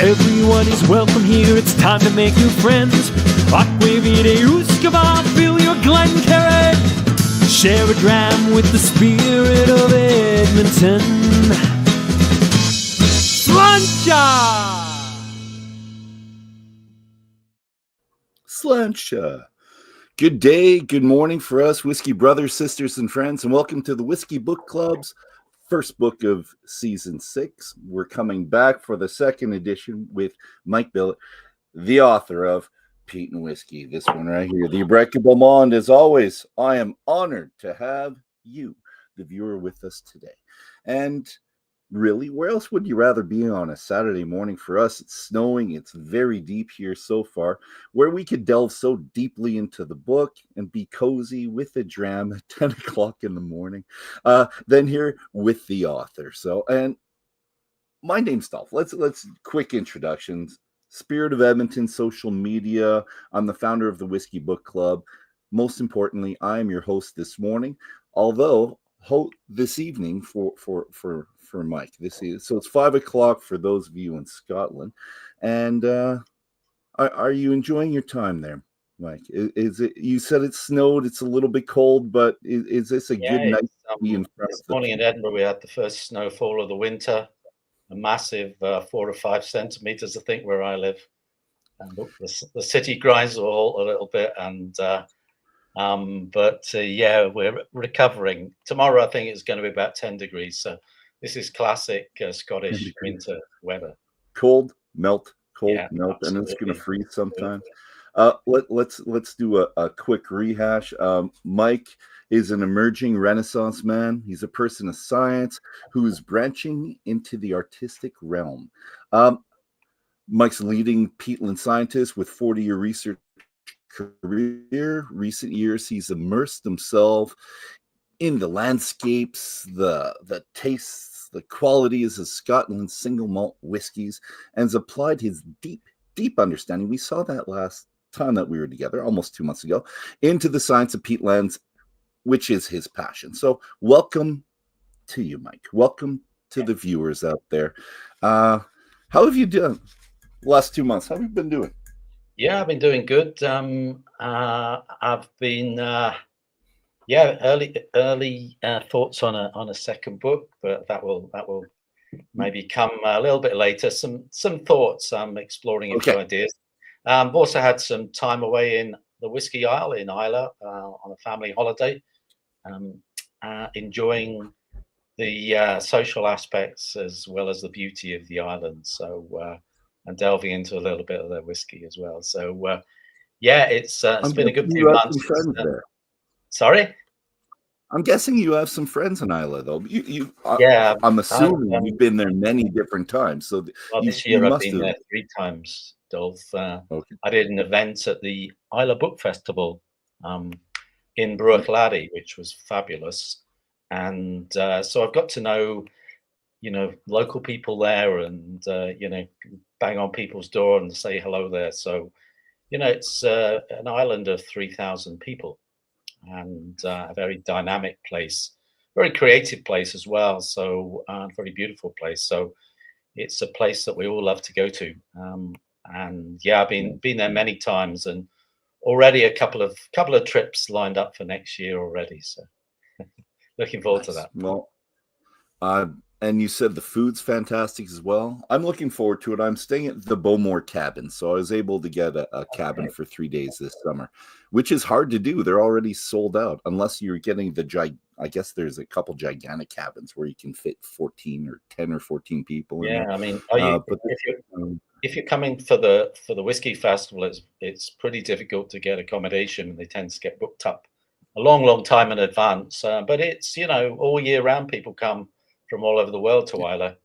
Everyone is welcome here, it's time to make new friends. Fill your Glencairn. Share a dram with the spirit of Edmonton. Slancha. Good day, good morning for us whiskey brothers, sisters, and friends, and welcome to the Whiskey Book Club's first book of season 6. We're coming back for the second edition with Mike Billett, the author of Peat and Whisky. This one right here, the Unbreakable Bond. As always, I am honored to have you, the viewer, with us today. And really, where else would you rather be on a Saturday morning? For us, it's snowing. It's very deep here so far, where we could delve so deeply into the book and be cozy with a dram at 10 o'clock in the morning, than here with the author. So, and my name's Dolph. Let's quick introductions. Spirit of Edmonton, social media. I'm the founder of the Whiskey Book Club. Most importantly, I am your host this morning, although this evening for Mike. So it's 5 o'clock for those of you in Scotland. And are you enjoying your time there, Mike? Is it? You said it snowed. It's a little bit cold, but is this a good night to be in front this morning in Edinburgh, we had the first snowfall of the winter. A massive 4 or 5 centimeters, I think, where I live. And the city grinds a little bit, and yeah, we're recovering. Tomorrow, I think it's going to be about 10 degrees. So this is classic Scottish winter weather. Cold, melt, Yeah, melt, absolutely. and it's going to freeze sometime. Let's do a quick rehash. Mike is an emerging Renaissance man. He's a person of science who is branching into the artistic realm. Mike's a leading peatland scientist with 40-year research career. Recent years, he's immersed himself in the landscapes, the tastes, the qualities of Scotland's single malt whiskies, and has applied his deep understanding. We saw that last time that we were together, almost 2 months ago, into the science of peatlands, which is his passion. So welcome to you, Mike. Welcome to the viewers out there. How have you done the last 2 months? How have you been doing? Yeah, I've been doing good. I've been early thoughts on a second book, but that will maybe come a little bit later. Some thoughts. I'm exploring a few ideas. I've also had some time away in the Whiskey Isle in Islay on a family holiday, enjoying the social aspects as well as the beauty of the island. So and delving into a little bit of their whiskey as well. So yeah, it's been a good few months. Sorry? I'm guessing you have some friends in Islay, though. Yeah, I'm assuming you've been there many different times. So this year I've been there 3 times, Dolph. Okay. I did an event at the Islay Book Festival in Brora, which was fabulous, and so I've got to know, local people there, and bang on people's door and say hello there. So, it's an island of 3,000 people. And a very dynamic place, very creative place as well. So very beautiful place. So it's a place that we all love to go to. And yeah, I've been there many times, and already a couple of trips lined up for next year already. So looking forward to that. Well, and you said the food's fantastic as well. I'm looking forward to it. I'm staying at the Bowmore cabin, so I was able to get a cabin for 3 days this summer, which is hard to do. They're already sold out unless you're getting I guess there's a couple gigantic cabins where you can fit 10 or 14 people. Yeah, I mean, if you're coming for the whiskey festival, it's pretty difficult to get accommodation. They tend to get booked up a long time in advance. But it's all year round. People come from all over the world to Islay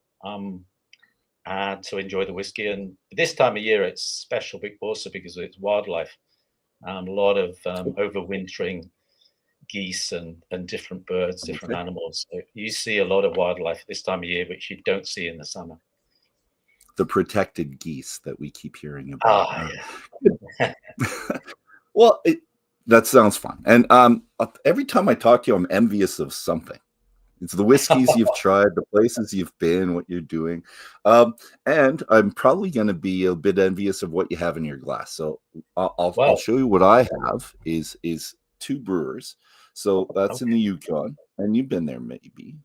to enjoy the whiskey. And this time of year, it's special also because it's wildlife. A lot of overwintering geese and different birds, different animals. So you see a lot of wildlife this time of year, which you don't see in the summer. The protected geese that we keep hearing about. Oh, yeah. Well, that sounds fun. And every time I talk to you, I'm envious of something. It's the whiskeys you've tried, the places you've been, what you're doing. And I'm probably going to be a bit envious of what you have in your glass. So I'll show you what I have is 2 brewers. So that's in the Yukon, and you've been there maybe.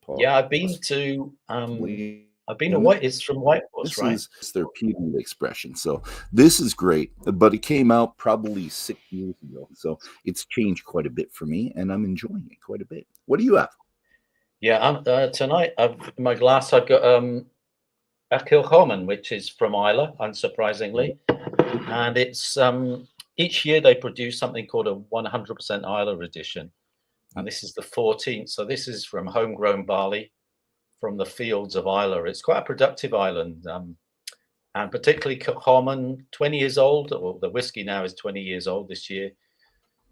Paul. Yeah, I've been to White. It's from Whitehorse, This right? is their peatland expression. So this is great, but it came out probably 6 years ago. So it's changed quite a bit for me, and I'm enjoying it quite a bit. What do you have? Yeah, tonight in my glass I've got a Kilchoman, which is from Islay, unsurprisingly, and it's each year they produce something called a 100% Islay edition, and this is the 14th. So this is from homegrown barley from the fields of Islay. It's quite a productive island, and particularly Kilchoman, 20 years old. Well, the whiskey now is 20 years old this year,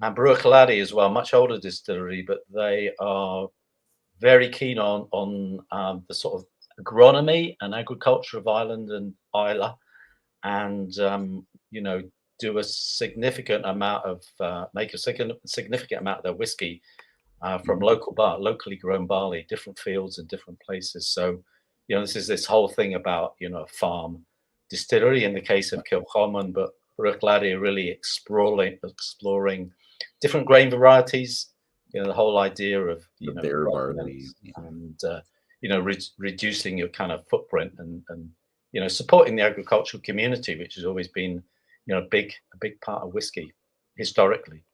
and Brora as well, much older distillery, but they are very keen on the sort of agronomy and agriculture of Ireland and Islay, and do a significant amount of make a significant amount of their whiskey from locally grown barley, different fields and different places. So, this is this whole thing about farm distillery in the case of Kilchoman, but Brooklady are really exploring different grain varieties. The whole idea of bare barley and reducing your kind of footprint and supporting the agricultural community, which has always been a big part of whiskey historically.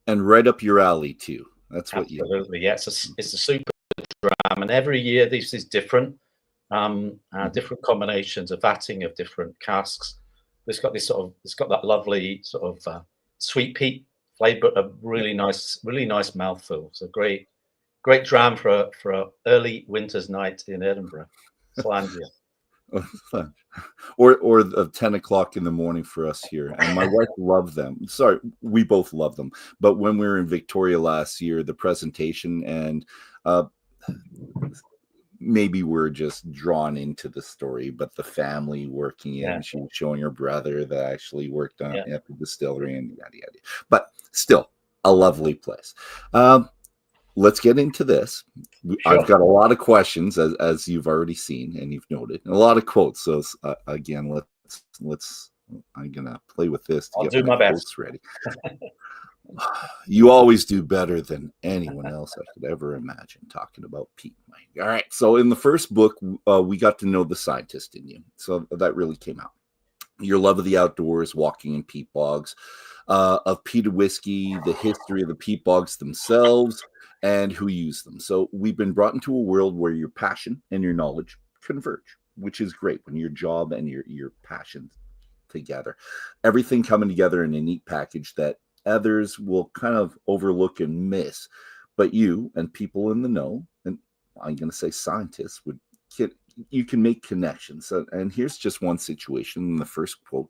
And right up your alley too. That's what absolutely. Yeah, it's a super dram, and every year this is different. Different combinations of vatting of different casks. It's got that lovely sort of sweet peat flavor, a really nice mouthful. It's a great dram for a early winter's night in Edinburgh, Slandia. or 10 o'clock in the morning for us here. And my wife loved them. Sorry, we both love them. But when we were in Victoria last year, the presentation and maybe we're just drawn into the story, but the family working in, she was showing her brother that actually worked on at the distillery and yada yada. But still, a lovely place. Let's get into this. Sure. I've got a lot of questions, as you've already seen and you've noted, and a lot of quotes. So again, let's. I'm gonna play with this to get my quotes ready. You always do better than anyone else I could ever imagine talking about Pete. All right. So in the first book, we got to know the scientist in you. So that really came out. Your love of the outdoors, walking in peat bogs, of peat and whiskey, the history of the peat bogs themselves, and who used them. So we've been brought into a world where your passion and your knowledge converge, which is great when your job and your passion together. Everything coming together in a neat package that others will kind of overlook and miss, but you and people in the know, and I'm going to say scientists, you can make connections. And here's just one situation in the first quote.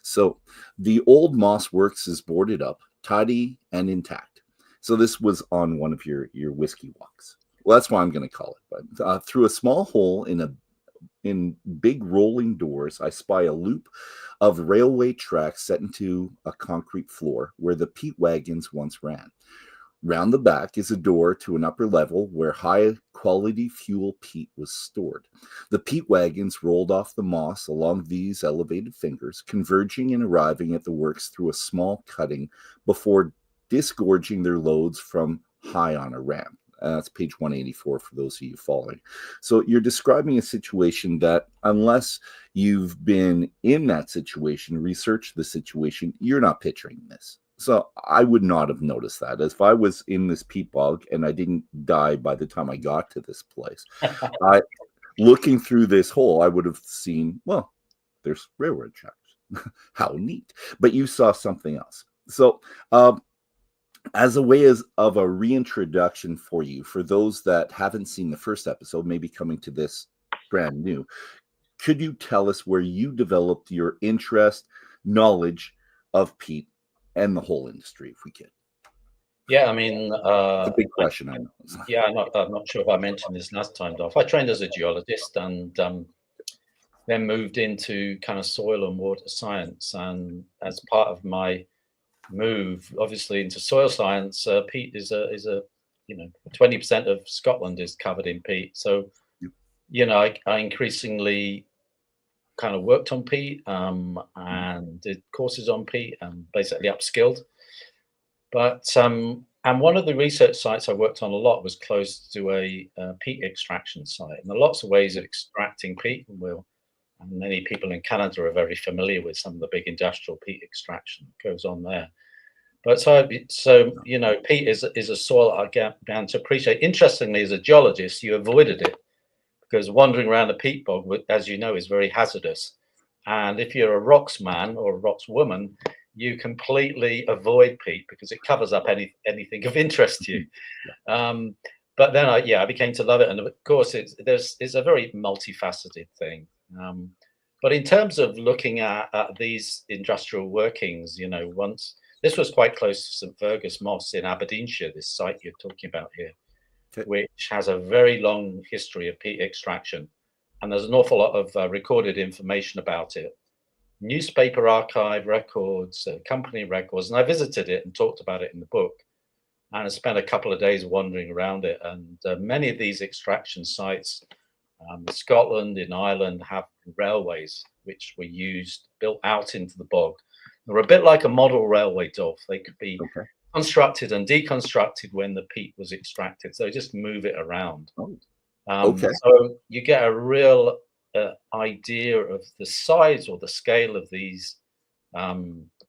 So the old moss works is boarded up, tidy and intact. So this was on one of your whiskey walks. Well, that's why I'm going to call it. But through a small hole in big rolling doors, I spy a loop of railway tracks set into a concrete floor where the peat wagons once ran. Round the back is a door to an upper level where high-quality fuel peat was stored. The peat wagons rolled off the moss along these elevated fingers, converging and arriving at the works through a small cutting before disgorging their loads from high on a ramp. That's page 184 for those of you following. So you're describing a situation that, unless you've been in that situation, researched the situation, you're not picturing this. So I would not have noticed that. As if I was in this peat bog and I didn't die by the time I got to this place, looking through this hole, I would have seen, well, there's railroad tracks. How neat. But you saw something else. So as a way of a reintroduction for you, for those that haven't seen the first episode, maybe coming to this brand new, could you tell us where you developed your interest, knowledge of peat and the whole industry, if we could? Yeah, I mean, it's a big question, I know. Yeah, I'm not sure if I mentioned this last time, Dolph. I trained as a geologist and then moved into kind of soil and water science. And as part of my move, obviously, into soil science, peat is a 20% of Scotland is covered in peat. So, I increasingly kind of worked on peat and did courses on peat and basically upskilled. But and one of the research sites I worked on a lot was close to a peat extraction site. And there are lots of ways of extracting peat, and many people in Canada are very familiar with some of the big industrial peat extraction that goes on there. But peat is a soil I began to appreciate. Interestingly, as a geologist, you avoided it because wandering around a peat bog, as you know, is very hazardous. And if you're a rocks man or a rocks woman, you completely avoid peat because it covers up anything of interest to you. But then I became to love it, and of course it's a very multifaceted thing. But in terms of looking at these industrial workings, once this was quite close to St Fergus Moss in Aberdeenshire, this site you're talking about here, which has a very long history of peat extraction, and there's an awful lot of recorded information about it. Newspaper archive records, company records, and I visited it and talked about it in the book. And I spent a couple of days wandering around it. And many of these extraction sites, in Scotland, in Ireland, have railways which were built out into the bog. They're a bit like a model railway, Dolph. They could be constructed and deconstructed when the peat was extracted. So just move it around. So you get a real idea of the size or the scale of these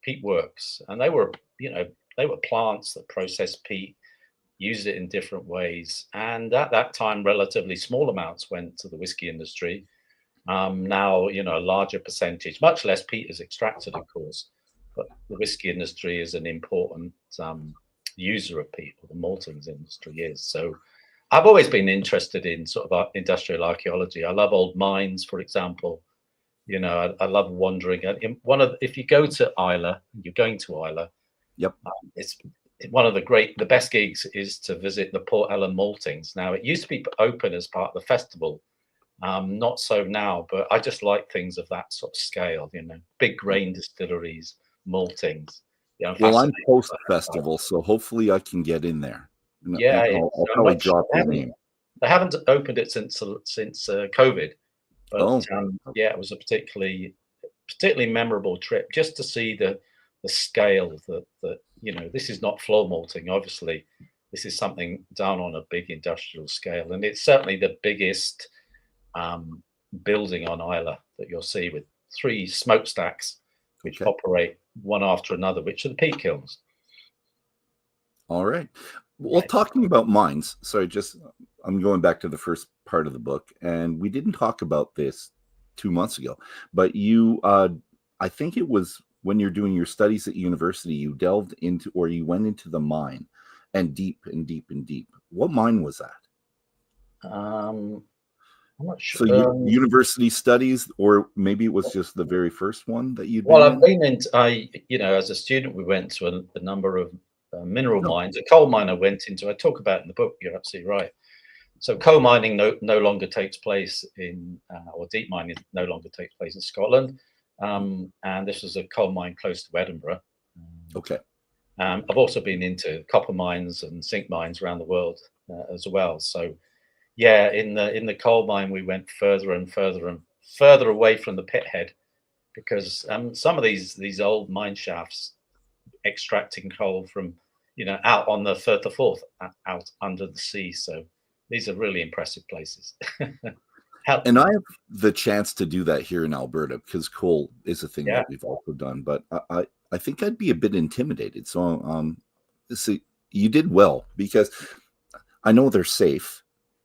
peat works, and they were plants that processed peat, used it in different ways, and at that time relatively small amounts went to the whiskey industry. Now a larger percentage, much less peat is extracted, of course, but the whiskey industry is an important user of peat, or the maltings industry is. So I've always been interested in sort of industrial archaeology. I love old mines, for example. I love wandering. If you go to Islay, you're going to Islay. It's one of the best gigs is to visit the Port Ellen maltings. Now, it used to be open as part of the festival, not so now. But I just like things of that sort of scale. Big grain distilleries, maltings. Well, I'm post festival, so hopefully I can get in there. I'll probably drop your name. They haven't opened it since COVID, but it was a particularly memorable trip just to see the scale that this is not floor malting. Obviously, this is something done on a big industrial scale, and it's certainly the biggest building on Islay that you'll see, with 3 smokestacks which operate one after another, which are the peat kilns. All right. Well, talking about mines, I'm going back to the first part of the book, and we didn't talk about this 2 months ago, but you, I think it was when you're doing your studies at university, you delved into, or you went into the mine and deep and deep and deep. What mine was that? I'm not sure. So university studies, or maybe it was just the very first one that you'd I've been into, as a student, we went to a number of mineral mines. A coal mine I went into, I talk about in the book. You're absolutely right. So coal mining no longer takes place or deep mining no longer takes place in Scotland. And this was a coal mine close to Edinburgh. I've also been into copper mines and zinc mines around the world as well. So in the coal mine, we went further and further and further away from the pit head, because some of these old mine shafts extracting coal from out on the Firth of Forth, out under the sea. So these are really impressive places. And I have the chance to do that here in Alberta, because coal is a thing that we've also done. But I think I'd be a bit intimidated. So see, you did well, because I know they're safe,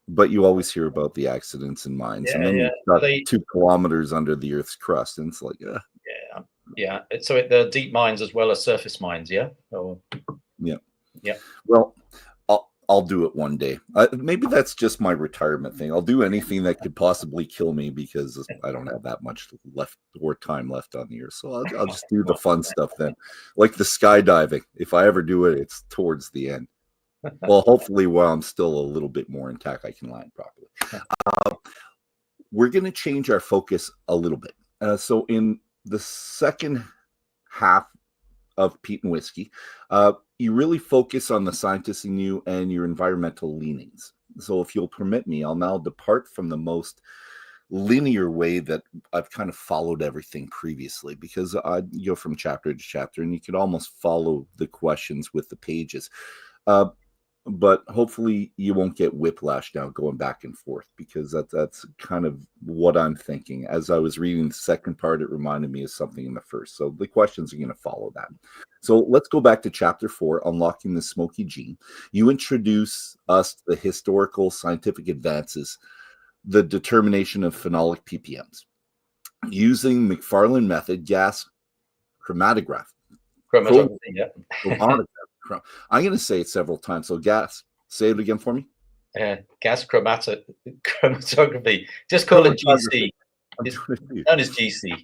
but you always hear about the accidents in mines, and then you've got 2 kilometers under the Earth's crust, and it's like, So they're deep mines as well as surface mines, Well, I'll do it one day. Maybe that's just my retirement thing. I'll do anything that could possibly kill me, because I don't have that much time left on the earth. So I'll just do the fun stuff then, like the skydiving. If I ever do it, it's towards the end. Well, hopefully while I'm still a little bit more intact, I can land properly. We're going to change our focus a little bit. So in the second half of Peat and Whisky, you really focus on the scientist in you and your environmental leanings. So if you'll permit me, I'll now depart from the most linear way that I've kind of followed everything previously, because I go from chapter to chapter and you could almost follow the questions with the pages. But hopefully you won't get whiplash now going back and forth, because that's kind of what I'm thinking. As I was reading the second part, it reminded me of something in the first. So the questions are going to follow that. So let's go back to chapter 4, Unlocking the Smoky Gene. You introduce us to the historical scientific advances, the determination of phenolic ppms. Using McFarland method, gas chromatograph. Chromatography, yeah. I'm going to say it several times. So gas, say it again for me. Gas chromatography. Just call it GC. It's known as GC.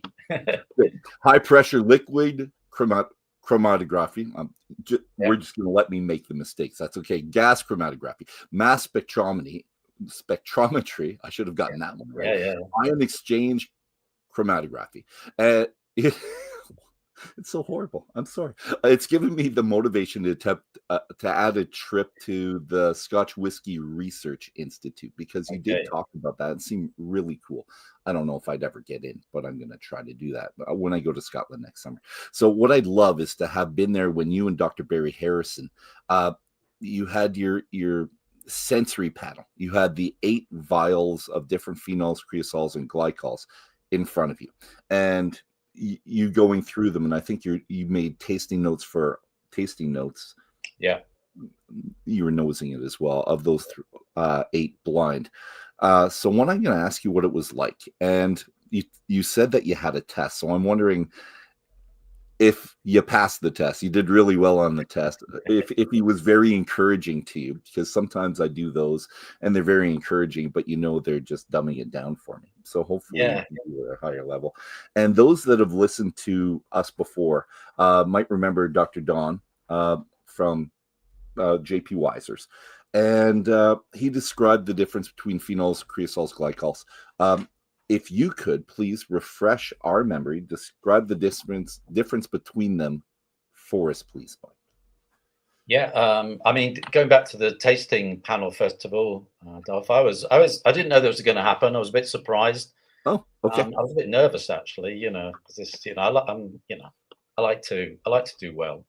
High pressure liquid chromatography. We're just going to let me make the mistakes. That's okay. Gas chromatography. Mass spectrometry. I should have gotten that one right. Yeah. Ion exchange chromatography. It's so horrible. I'm sorry. It's given me the motivation to attempt to add a trip to the Scotch Whisky Research Institute, because you did talk about that. It seemed really cool. I don't know if I'd ever get in, but I'm going to try to do that when I go to Scotland next summer. So what I'd love is to have been there when you and Dr. Barry Harrison, you had your sensory panel. You had the 8 vials of different phenols, creosols, and glycols in front of you, and you going through them, and I think you made tasting notes. Yeah, you were nosing it as well, of those 8 blind. So one, I'm going to ask you what it was like, and you said that you had a test. So I'm wondering if you passed the test. You did really well on the test. If he was very encouraging to you, because sometimes I do those and they're very encouraging, but they're just dumbing it down for me. So hopefully you can do it at a higher level. And those that have listened to us before might remember Dr. Don from JP Weiser's. And he described the difference between phenols, creosols, glycols. If you could please refresh our memory, describe the difference between them for us, please. Yeah, I mean, going back to the tasting panel first of all, Dolph, I didn't know that was going to happen. I was a bit surprised. Oh, okay. I was a bit nervous actually, because this, I like to do well.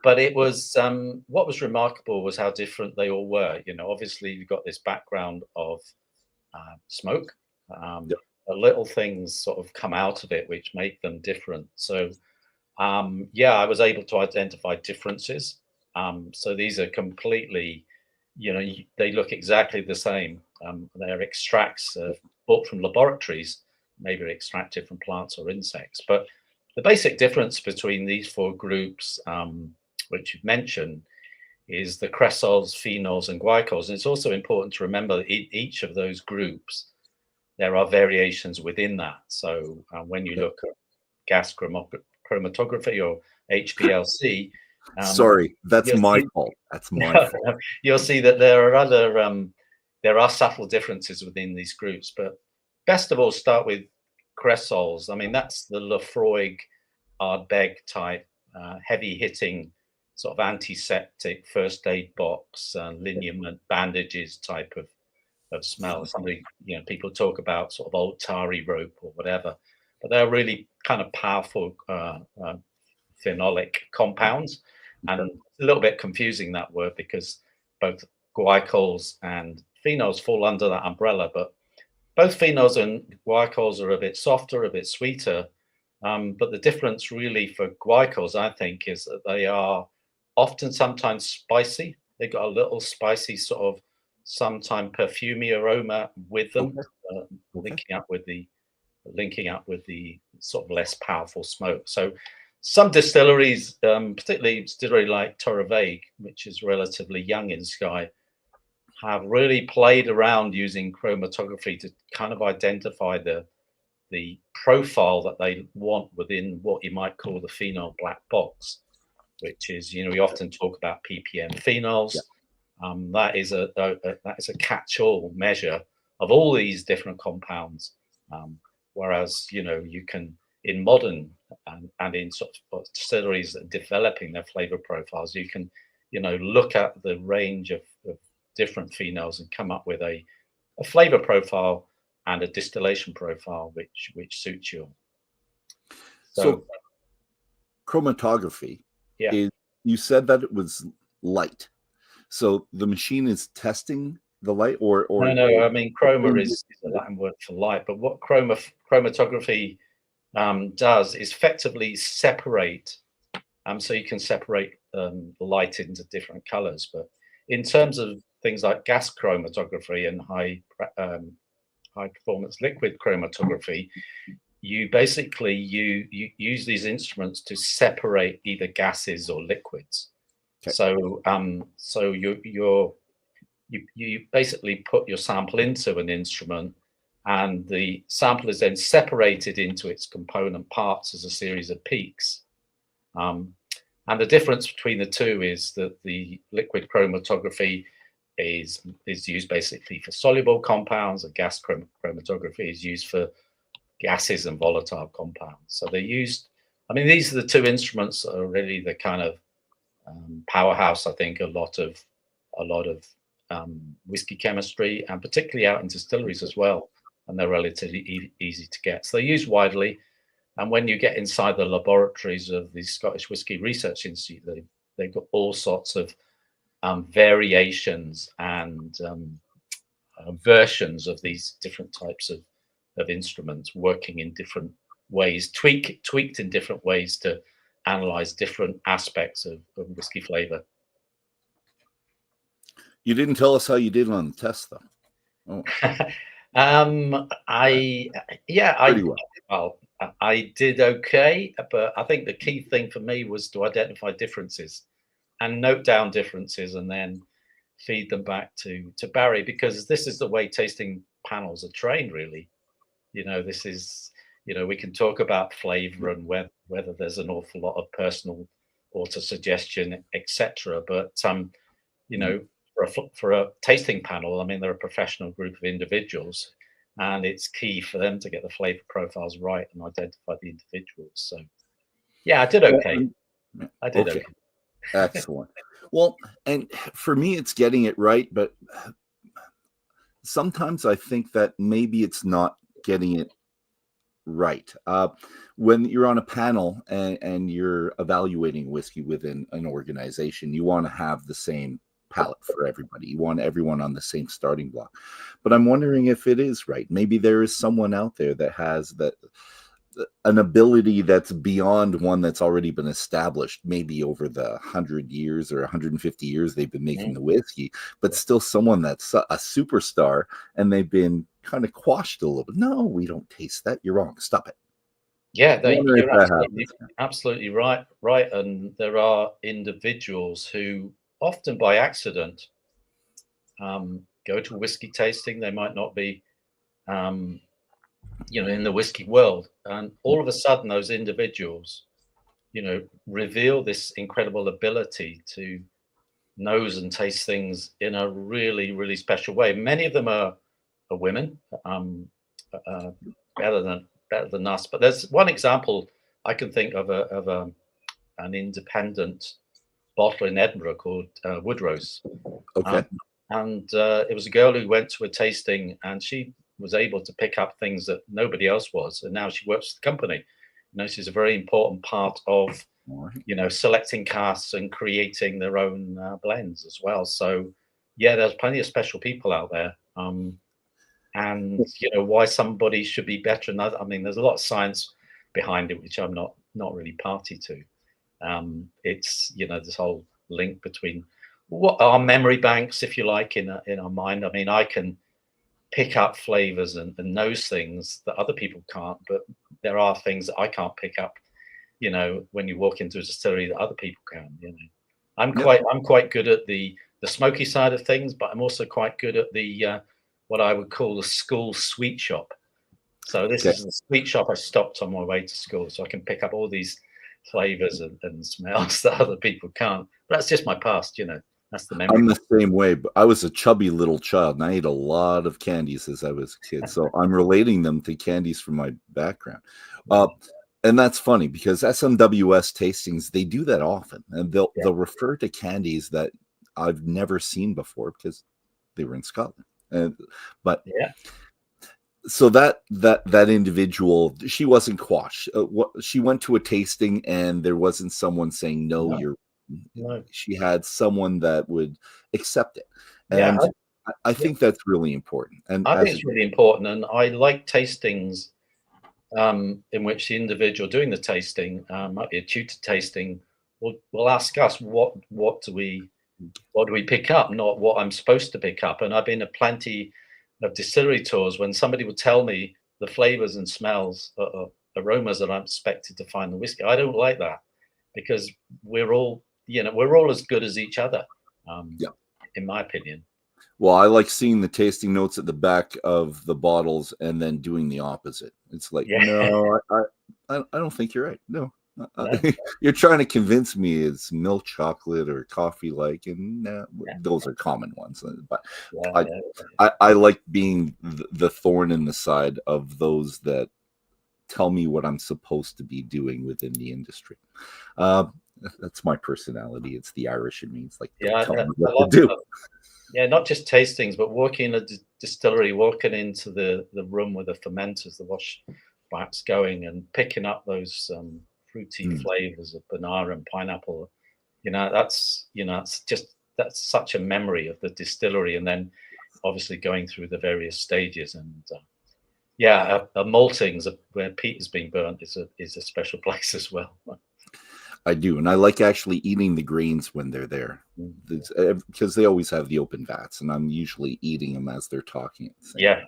But it was what was remarkable was how different they all were. Obviously you've got this background of smoke. Little things sort of come out of it which make them different. So I was able to identify differences. So these are completely, they look exactly the same. They're extracts bought from laboratories, maybe extracted from plants or insects. But the basic difference between these 4 groups, which you've mentioned, is the creosols, phenols, and glycols. And it's also important to remember that each of those groups, there are variations within that. So when you look at gas chromatography or HPLC, sorry, that's my fault. That's my fault. You'll see that there are subtle differences within these groups. But best of all, start with creosols. I mean, that's the Lefroy Ardbeg type, heavy hitting, sort of antiseptic first aid box, lineament bandages type of smell. Something, people talk about sort of old tarry rope or whatever, but they're really kind of powerful phenolic compounds. And it's a little bit confusing, that word, because both glycols and phenols fall under that umbrella, but both phenols and glycols are a bit softer, a bit sweeter. But the difference really for glycols, I think, is that they are often sometimes spicy. They've got a little spicy sort of sometimes perfumey aroma with them, linking up with the sort of less powerful smoke. So some distilleries, particularly distillery like Torrevieja, which is relatively young in Skye, have really played around using chromatography to kind of identify the profile that they want within what you might call the phenol black box, which is, we often talk about ppm phenols. That is a catch-all measure of all these different compounds. Whereas, in modern and in sort of distilleries that are developing their flavor profiles, you can, look at the range of different phenols and come up with a flavor profile and a distillation profile which suits you. So chromatography yeah. is, you said that it was light. So the machine is testing the light, or no. I mean, chroma is a Latin word for light, but what chromatography does is effectively separate. So you can separate the light into different colors. But in terms of things like gas chromatography and high performance liquid chromatography, you basically you use these instruments to separate either gases or liquids. Okay. So you basically put your sample into an instrument, and the sample is then separated into its component parts as a series of peaks. And the difference between the two is that the liquid chromatography is used basically for soluble compounds, and gas chromatography is used for gases and volatile compounds. So they're used. I mean, these are the two instruments that are really the kind of powerhouse. I think a lot of whiskey chemistry, and particularly out in distilleries as well. And they're relatively easy to get. So they're used widely. And when you get inside the laboratories of the Scottish Whisky Research Institute, they've got all sorts of variations and versions of these different types of instruments working in different ways, tweaked in different ways to analyze different aspects of whiskey flavor. You didn't tell us how you did on the test, though. Oh. I did okay, but I think the key thing for me was to identify differences and note down differences and then feed them back to Barry, because this is the way tasting panels are trained, really. This is, we can talk about flavor and whether there's an awful lot of personal auto-suggestion, etc. But, for a tasting panel, I mean, they're a professional group of individuals, and it's key for them to get the flavor profiles right and identify the individuals. So, yeah, I did okay. I did okay. Excellent. Well, and for me, it's getting it right, but sometimes I think that maybe it's not getting it right. When you're on a panel and you're evaluating whiskey within an organization, you want to have the same palette for everybody. You want everyone on the same starting block. But I'm wondering if it is right. Maybe there is someone out there that has an ability that's beyond one that's already been established, maybe over the 100 years or 150 years they've been making the whiskey, but still someone that's a superstar, and they've been kind of quashed a little bit. No, we don't taste that. You're wrong. Stop it. Yeah, you're absolutely right. And there are individuals who often by accident go to whiskey tasting. They might not be in the whiskey world, and all of a sudden those individuals reveal this incredible ability to nose and taste things in a really, really special way. Many of them are women, better than us. But there's one example I can think of an independent bottler in Edinburgh called Woodrose. Okay. And it was a girl who went to a tasting, and she was able to pick up things that nobody else was. And now she works for the company. She's a very important part of, selecting casks and creating their own blends as well. So, yeah, there's plenty of special people out there. And, why somebody should be better than others. I mean, there's a lot of science behind it, which I'm not really party to. It's, this whole link between what are memory banks, if you like, in our mind. I mean, I can pick up flavors and nose things that other people can't, but there are things that I can't pick up, when you walk into a distillery that other people can. I'm quite good at the smoky side of things, but I'm also quite good at the what I would call the school sweet shop. So this is the sweet shop I stopped on my way to school, so I can pick up all these flavors and smells that other people can't. But that's just my past, That's the memory. I'm the same way, but I was a chubby little child, and I ate a lot of candies as I was a kid. So I'm relating them to candies from my background. And that's funny because SMWS tastings, they do that often, and they'll refer to candies that I've never seen before because they were in Scotland. But so that individual, she wasn't quashed. She went to a tasting and there wasn't someone saying no. She had someone that would accept it, and I think that's really important. And I think it's really important, and I like tastings in which the individual doing the tasting, might be a tutor tasting, will ask us what do we pick up, not what I'm supposed to pick up. And I've been to plenty of distillery tours when somebody would tell me the flavors and smells, aromas that I'm expected to find in the whiskey. I don't like that because we're all as good as each other, in my opinion. Well, I like seeing the tasting notes at the back of the bottles and then doing the opposite. It's like, no, I don't think you're right. No. You're trying to convince me it's milk chocolate or coffee like, and those are common ones. But I like being the thorn in the side of those that tell me what I'm supposed to be doing within the industry. That's my personality. It's the Irish in me. It's like, tell me what to do. Not just tastings, but walking in a distillery, walking into the room with the fermenters, the wash backs going, and picking up those fruity flavors of banana and pineapple. That's such a memory of the distillery, and then obviously going through the various stages. And a maltings where peat is being burnt is a special place as well. I do, and I like actually eating the grains when they're there, because they always have the open vats, and I'm usually eating them as they're talking. Yeah.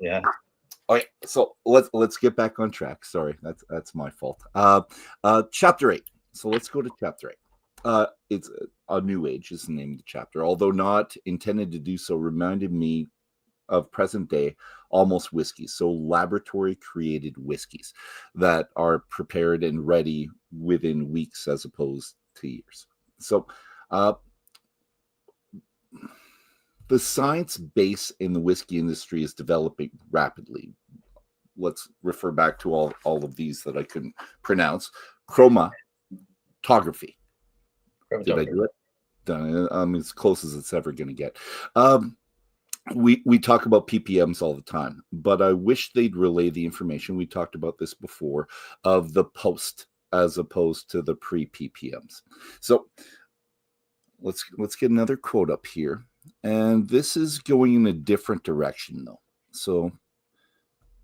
All right, so let's get back on track. Sorry, that's my fault. Chapter 8. So let's go to chapter 8. It's a new age is the name of the chapter, although not intended to do so. Reminded me of present day almost whiskeys, so laboratory created whiskeys that are prepared and ready within weeks as opposed to years. So the science base in the whiskey industry is developing rapidly. Let's refer back to all of these that I couldn't pronounce. Chromatography. Did I do it? Done. As close as it's ever going to get. We talk about ppms all the time, but I wish they'd relay the information. We talked about this before, of the post as opposed to the pre-ppms. So let's get another quote up here, and this is going in a different direction though. So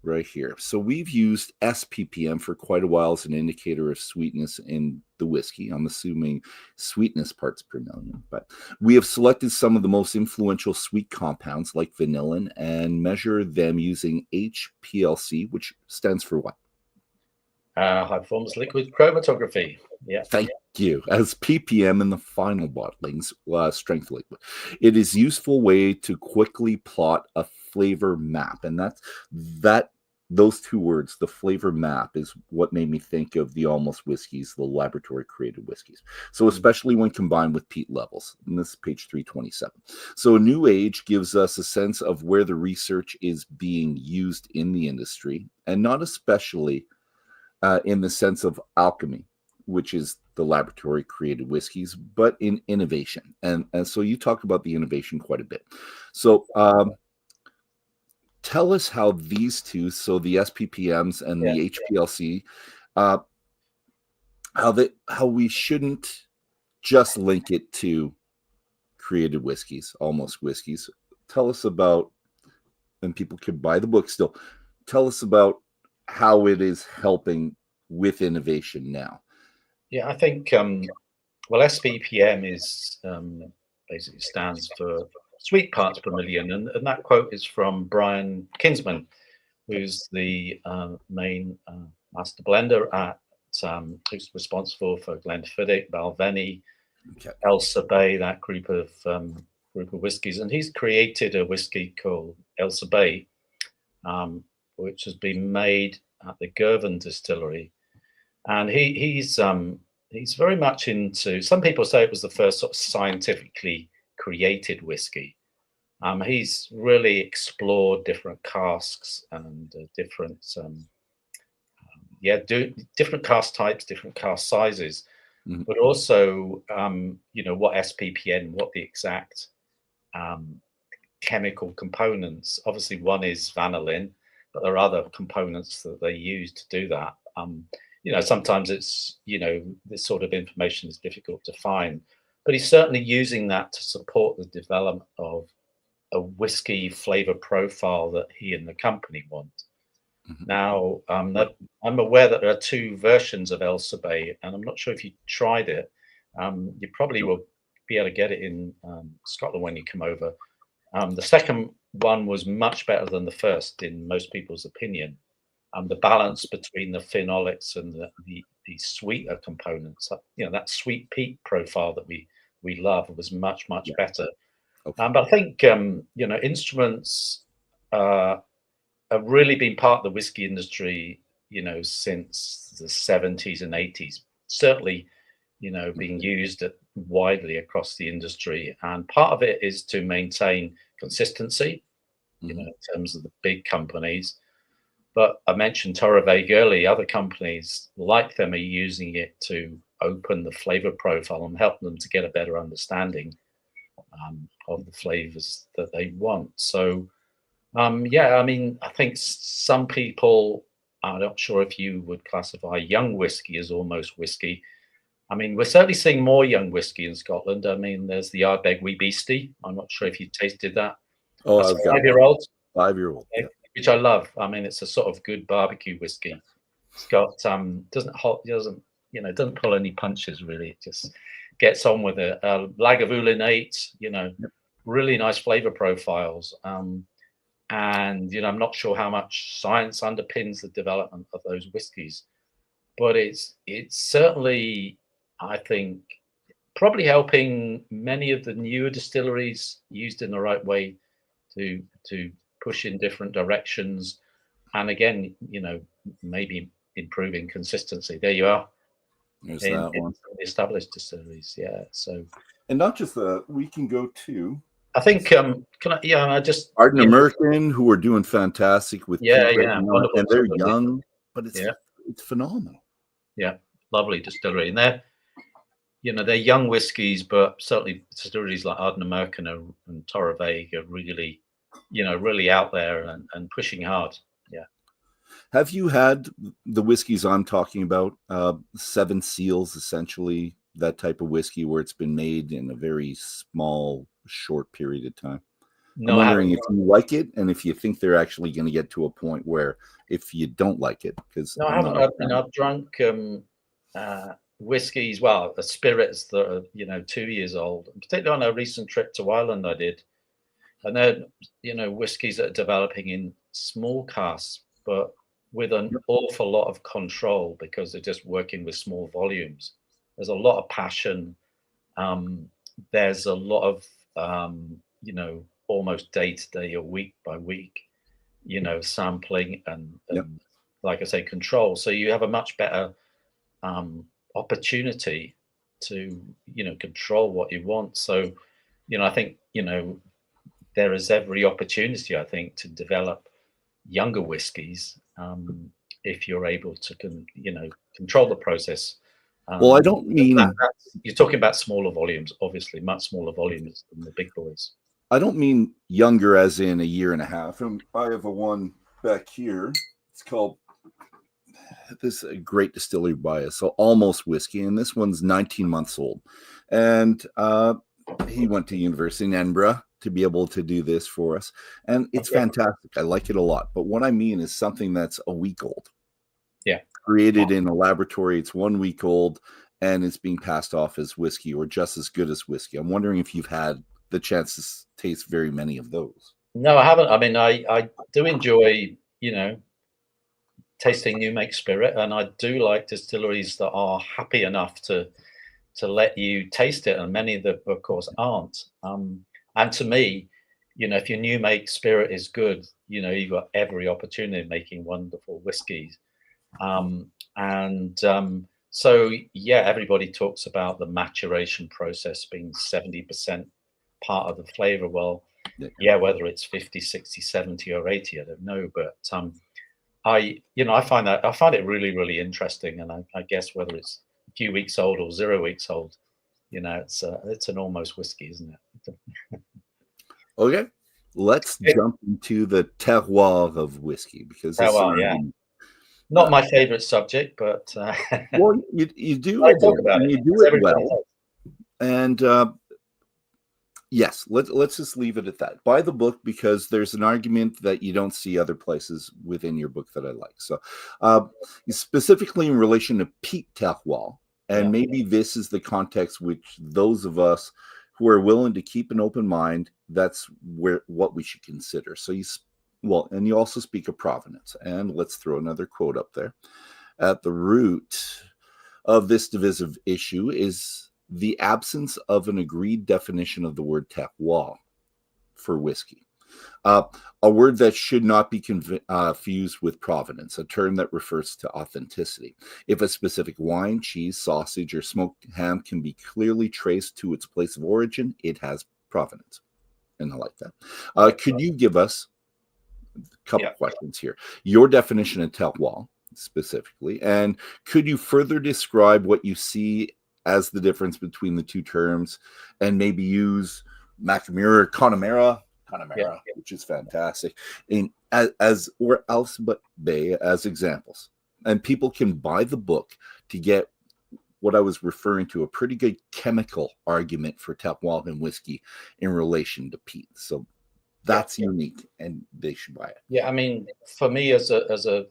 right here. So we've used SPPM for quite a while as an indicator of sweetness in the whiskey. I'm assuming sweetness parts per million, but we have selected some of the most influential sweet compounds like vanillin and measure them using HPLC, which stands for what? High performance liquid chromatography. Yeah. Thank you. As ppm in the final bottlings, strength liquid. It is a useful way to quickly plot a flavor map, and those two words, the flavor map, is what made me think of the almost whiskeys, the laboratory created whiskeys. So especially when combined with peat levels. And this is page 327. So a new age gives us a sense of where the research is being used in the industry, and not especially in the sense of alchemy, which is the laboratory created whiskeys, but in innovation. And so you talk about the innovation quite a bit. So tell us how these two, so the SPPMs and the HPLC, how we shouldn't just link it to created whiskeys, almost whiskeys. Tell us about, and people could buy the book still, tell us about how it is helping with innovation now. Yeah, I think, SPPM is basically stands for sweet parts per million, and that quote is from Brian Kinsman, who's the main master blender at who's responsible for Glenfiddich, Balvenie, Elsa Bay, that group of whiskies, and he's created a whiskey called Elsa Bay, which has been made at the Girvan distillery, and he's very much into. Some people say it was the first sort of scientifically created whiskey. He's really explored different casks and different do different cask types, different cask sizes, Mhm. but also what SPPN, what the exact chemical components. Obviously, one is vanillin, but there are other components that they use to do that. Sometimes it's this sort of information is difficult to find, but he's certainly using that to support the development of a whiskey flavor profile that he and the company want. Mhm. Now, I'm aware that there are two versions of El Sabay, and I'm not sure if you tried it. You probably will be able to get it in Scotland when you come over. The second one was much better than the first, in most people's opinion. The balance between the phenolics and the sweeter components, that sweet peat profile that we love, was much better. Okay. But I think instruments have really been part of the whiskey industry, since the 70s and 80s. Certainly, being used widely across the industry, and part of it is to maintain consistency, in terms of the big companies. But I mentioned Torrevega early. Other companies like them are using it to open the flavor profile and help them to get a better understanding of the flavors that they want. So, I think some people, I'm not sure if you would classify young whiskey as almost whiskey. I mean, we're certainly seeing more young whiskey in Scotland. I mean, there's the Ardbeg Wee Beastie. I'm not sure if you tasted that. Oh, That's I've got 5-year-old. 5-year-old. Yeah. Which I love. I mean, it's a sort of good barbecue whiskey. It's got doesn't pull any punches really. It just gets on with it. Lagavulin 8, really nice flavor profiles. And I'm not sure how much science underpins the development of those whiskies, but it's certainly, I think, probably helping many of the newer distilleries, used in the right way, to push in different directions, and again, maybe improving consistency. There you are. There's in that one. the established distilleries. Yeah. So And not just that, we can go to I think can I? Yeah, I just Arden American, who are doing fantastic with Yeah, peat right yeah, now, wonderful and they're distillery. young, but it's Yeah. it's phenomenal. Yeah, lovely distillery, and they're young whiskies, but certainly distilleries like Arden American and Torrevega are really, really out there and pushing hard. Yeah. Have you had the whiskeys I'm talking about? Seven Seals, essentially, that type of whiskey where it's been made in a very small, short period of time. I'm No, I wondering haven't. if you like it and if you think they're actually going to get to a point where if you don't like it, because No, I I'm haven't. not a fan. I've drunk whiskies, well, spirits that are 2 years old. Particularly on a recent trip to Ireland, I did, and they're whiskies that are developing in small casks, but with an awful lot of control because they're just working with small volumes. There's a lot of passion. There's a lot of almost day to day or week by week, sampling and like I say, control. So you have a much better opportunity to control what you want. So I think there is every opportunity, I think, to develop younger whiskies if you're able to control the process. Well, I don't mean You're talking about smaller volumes, obviously, much smaller volumes than the big boys. I don't mean younger as in a year and a half. I have a one back here. It's called this a great distillery by us, so Almost Whiskey, and this one's 19 months old. And he went to university in Edinburgh to be able to do this for us, and it's fantastic. I like it a lot. But what I mean is something that's a week old. Yeah, created in a laboratory. It's 1 week old, and it's being passed off as whiskey or just as good as whiskey. I'm wondering if you've had the chance to taste very many of those. No, I haven't. I mean, I do enjoy tasting new make spirit, and I do like distilleries that are happy enough to let you taste it, and many of them, of course, aren't. And to me, if your new make spirit is good, you've got every opportunity of making wonderful whiskies. So yeah, everybody talks about the maturation process being 70% part of the flavor. Well, yeah, whether it's 50, 60, 70 or 80, I don't know, but I find it really, really interesting. And I guess whether it's a few weeks old or 0 weeks old, it's an almost whiskey, isn't it? Okay, let's jump into the terroir of whiskey, because this not my favorite subject, but well, you do I it, talk about and it. you do it well. And yes, let's just leave it at that. Buy the book, because there's an argument that you don't see other places within your book that I like. So, specifically in relation to peat terroir, and maybe this is the context which those of us who are willing to keep an open mind, that's what we should consider. So and you also speak of provenance, and let's throw another quote up there. At the root of this divisive issue is the absence of an agreed definition of the word terroir for whiskey, a word that should not be confused with provenance, a term that refers to authenticity. If a specific wine, cheese, sausage, or smoked ham can be clearly traced to its place of origin, it has provenance. And I like that. Could you give us a couple questions here? Your definition of terroir specifically, and could you further describe what you see as the difference between the two terms, and maybe use Connemara, which is fantastic, as examples, and people can buy the book to get what I was referring to, a pretty good chemical argument for terroir and whiskey in relation to peat. So that's unique, and they should buy it. Yeah, I mean, for me as a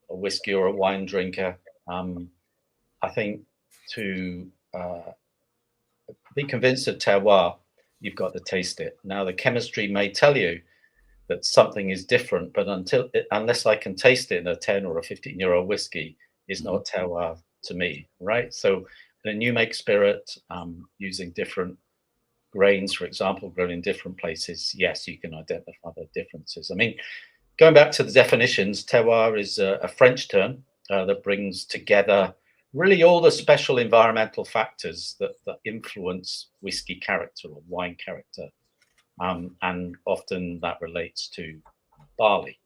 whiskey or a wine drinker, I think to be convinced of terroir, you've got to taste it. Now, the chemistry may tell you that something is different, but unless I can taste it in a 10 or a 15-year-old whiskey, it's not terroir to me, right? So when you make spirit using different grains, for example, grown in different places, yes, you can identify the differences. I mean, going back to the definitions, terroir is a French term that brings together really all the special environmental factors that influence whiskey character or wine character. And often that relates to barley.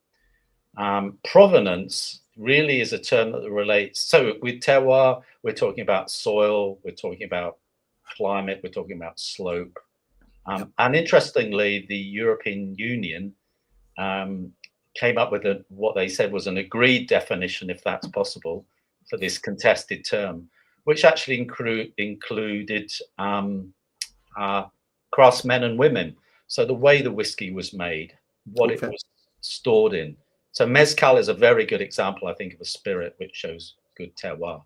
Provenance really is a term that relates. So with terroir, we're talking about soil, we're talking about climate, we're talking about slope. And interestingly, the European Union came up with what they said was an agreed definition, if that's possible, for this contested term, which actually included craftsmen and women. So the way the whiskey was made, what it was stored in. So mezcal is a very good example, I think, of a spirit which shows good terroir.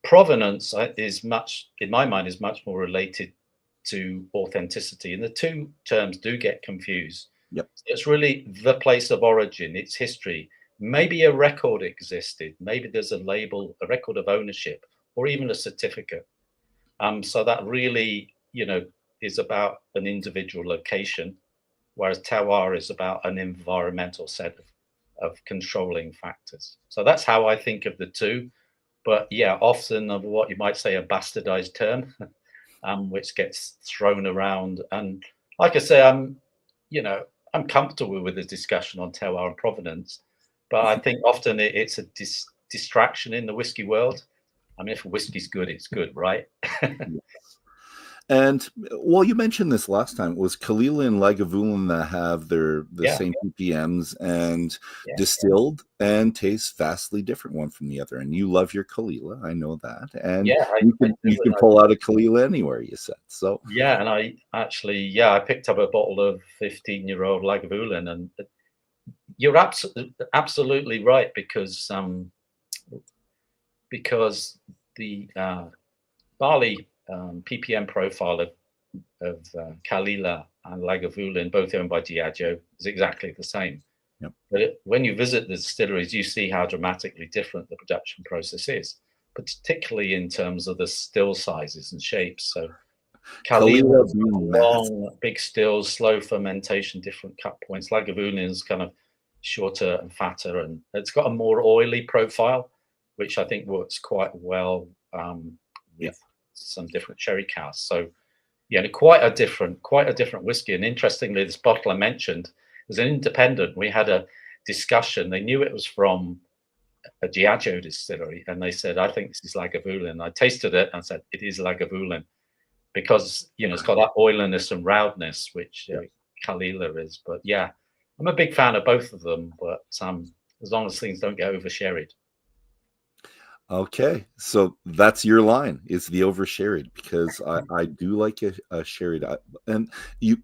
Provenance is much, in my mind, is much more related to authenticity, and the two terms do get confused. Yep. It's really the place of origin, its history. Maybe a record existed, maybe there's a label, a record of ownership, or even a certificate. So that really, is about an individual location, whereas terroir is about an environmental set of controlling factors. So that's how I think of the two. But yeah, often of what you might say a bastardized term, which gets thrown around. And like I say, I'm comfortable with the discussion on terroir and provenance, but I think often it's a distraction in the whiskey world. I mean, if whiskey's good, it's good, right? And well, you mentioned this last time. It was Caol Ila and Lagavulin that have the same ppms and distilled and taste vastly different one from the other. And you love your Caol Ila, I know that. And you can pull out a Caol Ila anywhere, you said. So yeah, and I actually I picked up a bottle of 15-year-old Lagavulin, and you're absolutely right, because the barley ppm profile of Caol Ila and Lagavulin, both owned by Diageo, is exactly the same. Yep. But when you visit the distilleries, you see how dramatically different the production process is, particularly in terms of the still sizes and shapes. So Caol Ila, long, big stills, slow fermentation, different cut points. Lagavulin is kind of shorter and fatter, and it's got a more oily profile, which I think works quite well with some different sherry casks. So quite a different whiskey. And interestingly, this bottle I mentioned was an independent. We had a discussion. They knew it was from a Diageo distillery, and they said, "I think this is Lagavulin." I tasted it and said, "It is Lagavulin," because it's got that oiliness and roundness, which Kalila is. But yeah, I'm a big fan of both of them. But as long as things don't get over sherried. Okay, so that's your line, is the over sherried, because I do like a sherried, and you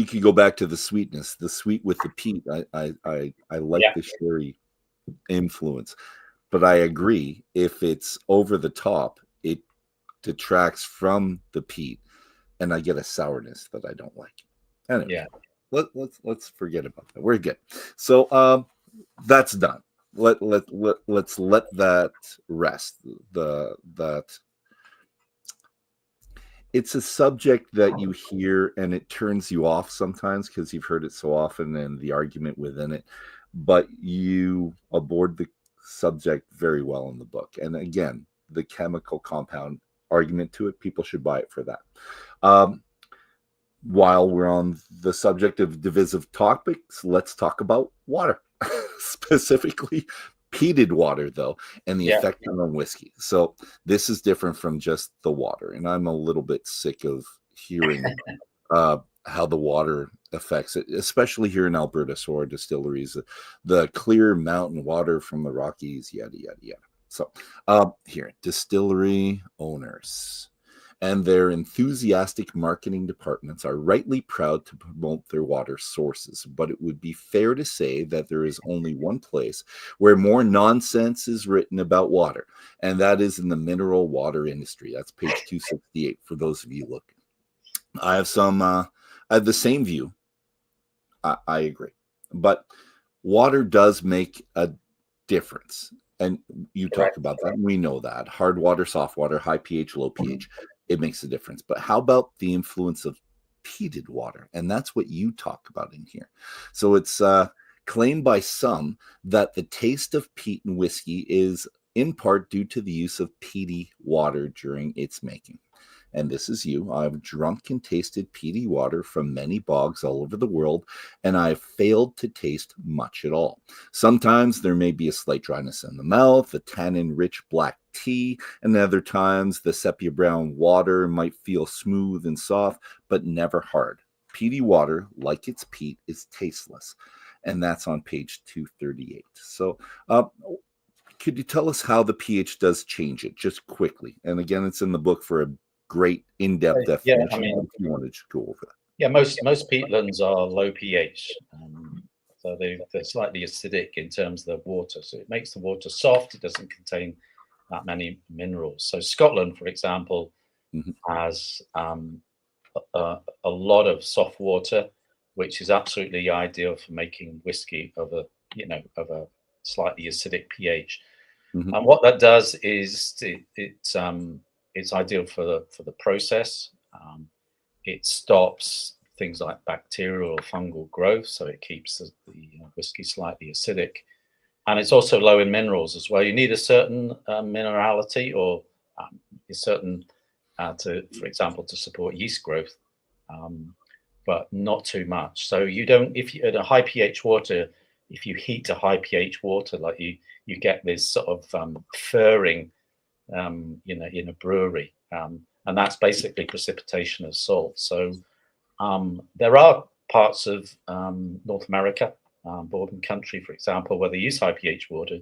could go back to the sweetness, the sweet with the peat. I like the sherry influence, but I agree, if it's over the top, it detracts from the peat, and I get a sourness that I don't like. Anyway, let's forget about that. We're good. So that's done. Let's let that rest. That it's a subject that you hear and it turns you off sometimes because you've heard it so often and the argument within it, but you aboard the subject very well in the book. And again, the chemical compound argument to it, people should buy it for that. While we're on the subject of divisive topics, let's talk about water. Specifically peated water, though, and the effect on whiskey. So this is different from just the water, and I'm a little bit sick of hearing how the water affects it, especially here in Alberta. So our distilleries, the clear mountain water from the Rockies, yada yada yada. So here, distillery owners and their enthusiastic marketing departments are rightly proud to promote their water sources, but it would be fair to say that there is only one place where more nonsense is written about water, and that is in the mineral water industry. That's page 268 for those of you looking. I have the same view. I agree, but water does make a difference, and you talked about that. We know that hard water, soft water, high pH, low pH. It makes a difference. But how about the influence of peated water? And that's what you talk about in here. So it's claimed by some that the taste of peat and whiskey is in part due to the use of peaty water during its making. And this is you. I've drunk and tasted peaty water from many bogs all over the world, and I've failed to taste much at all. Sometimes there may be a slight dryness in the mouth, a tannin-rich black tea, and other times the sepia brown water might feel smooth and soft, but never hard. Peaty water, like its peat, is tasteless. And that's on page 238. So could you tell us how the pH does change it, just quickly? And again, it's in the book for a great in-depth definition. I mean, if you wanted to go over that. Yeah, most peatlands are low pH, so they're slightly acidic in terms of the water. So it makes the water soft. It doesn't contain that many minerals. So Scotland, for example, has a lot of soft water, which is absolutely ideal for making whiskey of a slightly acidic pH. And what that does is it's ideal for the process. It stops things like bacterial or fungal growth, so it keeps the whiskey slightly acidic. And it's also low in minerals as well. You need a certain minerality or a certain, for example, to support yeast growth, but not too much. So you don't, if you at a high pH water, if you heat a high pH water, like you get this sort of furring, in a brewery, and that's basically precipitation of salt. So there are parts of North America, Bourbon country, for example, where they use high pH water,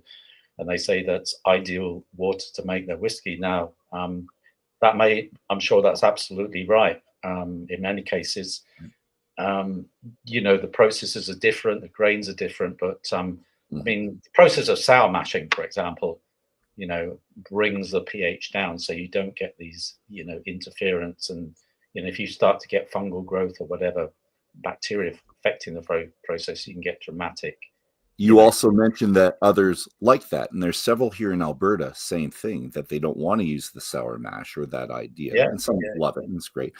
and they say that's ideal water to make their whiskey. Now, I'm sure that's absolutely right. In many cases, the processes are different, the grains are different, but I mean, the process of sour mashing, for example, brings the pH down, so you don't get these, interference, and if you start to get fungal growth or whatever bacteria affecting the process, you can get dramatic. You also mentioned that others like that, and there's several here in Alberta, same thing, that they don't want to use the sour mash or that idea, and some love it, and it's great.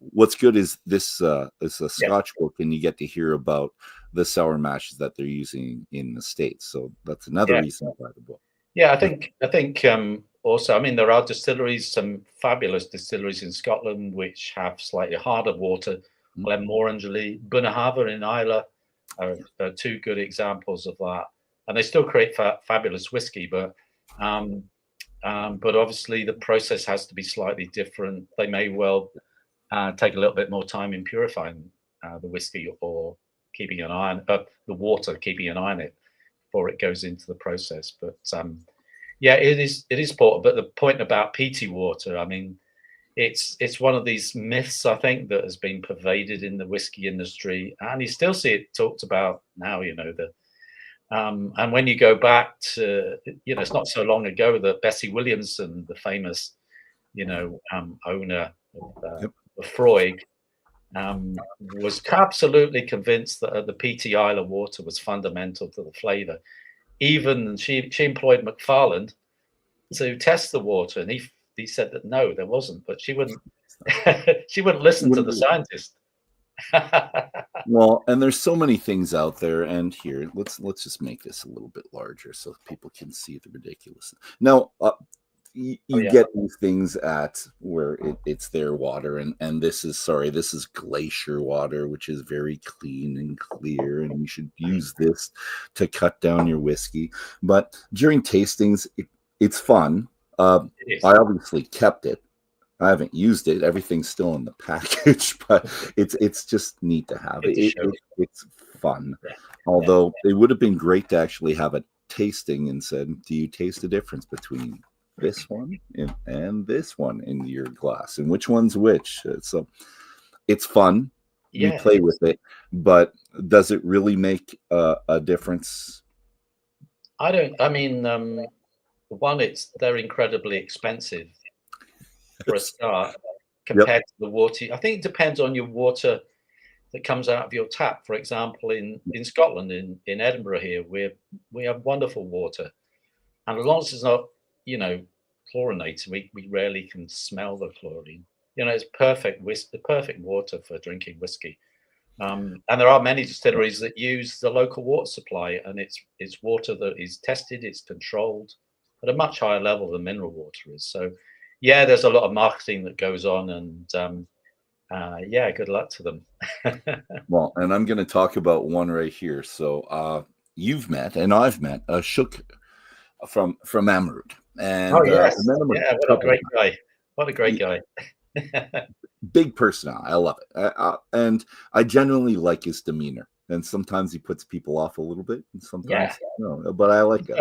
What's good is this is a Scotch book, and you get to hear about the sour mashes that they're using in the States, so that's another reason to buy the book. Yeah, I think also, I mean, there are distilleries, some fabulous distilleries in Scotland which have slightly harder water. Glenmorangie, Bunnahabhain in Islay, are two good examples of that, and they still create fabulous whiskey, but obviously the process has to be slightly different. They may well take a little bit more time in purifying the whiskey, or keeping an eye on the water, keeping an eye on it before it goes into the process. But yeah, it is important. But the point about peaty water, I mean, it's one of these myths, I think, that has been pervaded in the whiskey industry, and you still see it talked about now. And when you go back to, it's not so long ago that Bessie Williamson, the famous, owner of Freud, was absolutely convinced that the peaty Isla water was fundamental to the flavour. Even she employed MacLean to test the water, and he said that no, there wasn't, but she wouldn't she wouldn't listen to the scientist. Well, and there's so many things out there, and here let's just make this a little bit larger so people can see the ridiculousness. Now, you get these things at where it's their water, and this is glacier water, which is very clean and clear, and you should use this to cut down your whiskey. But during tastings, it's fun. I obviously kept it. I haven't used it. Everything's still in the package, but it's just neat to have it. It's fun. Yeah. Although it would have been great to actually have a tasting and said, do you taste the difference between this one and this one in your glass, and which one's which? So it's fun. You play with it, but does it really make a difference? I mean, one, they're incredibly expensive for a start compared to the water. I think it depends on your water that comes out of your tap. For example, in Scotland, in Edinburgh here, we have wonderful water, and as long as it's not chlorinated, we rarely can smell the chlorine. It's perfect water for drinking whiskey. And there are many distilleries that use the local water supply, and it's water that is tested, it's controlled at a much higher level than mineral water is. So yeah, there's a lot of marketing that goes on, and good luck to them. Well, and I'm going to talk about one right here. So you've met, and I've met Shook from Amrut. And what a great guy. What a great guy. Big personality. I love it. And I genuinely like his demeanor. And sometimes he puts people off a little bit, and sometimes no. But I like it.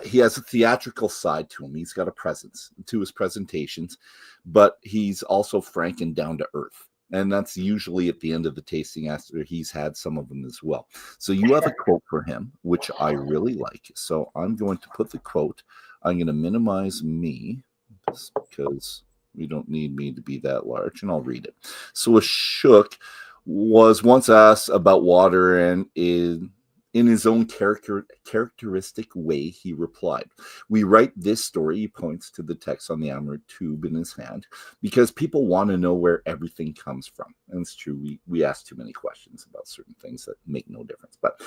He has a theatrical side to him. He's got a presence to his presentations, but he's also frank and down to earth. And that's usually at the end of the tasting after he's had some of them as well. So you have a quote for him, which I really like. So I'm going to put the quote. I'm going to minimize me because we don't need me to be that large, and I'll read it. So a Shook was once asked about water, and in his own characteristic way, he replied, "We write this story," he points to the text on the Amrut tube in his hand, "because people want to know where everything comes from." And it's true, we ask too many questions about certain things that make no difference, but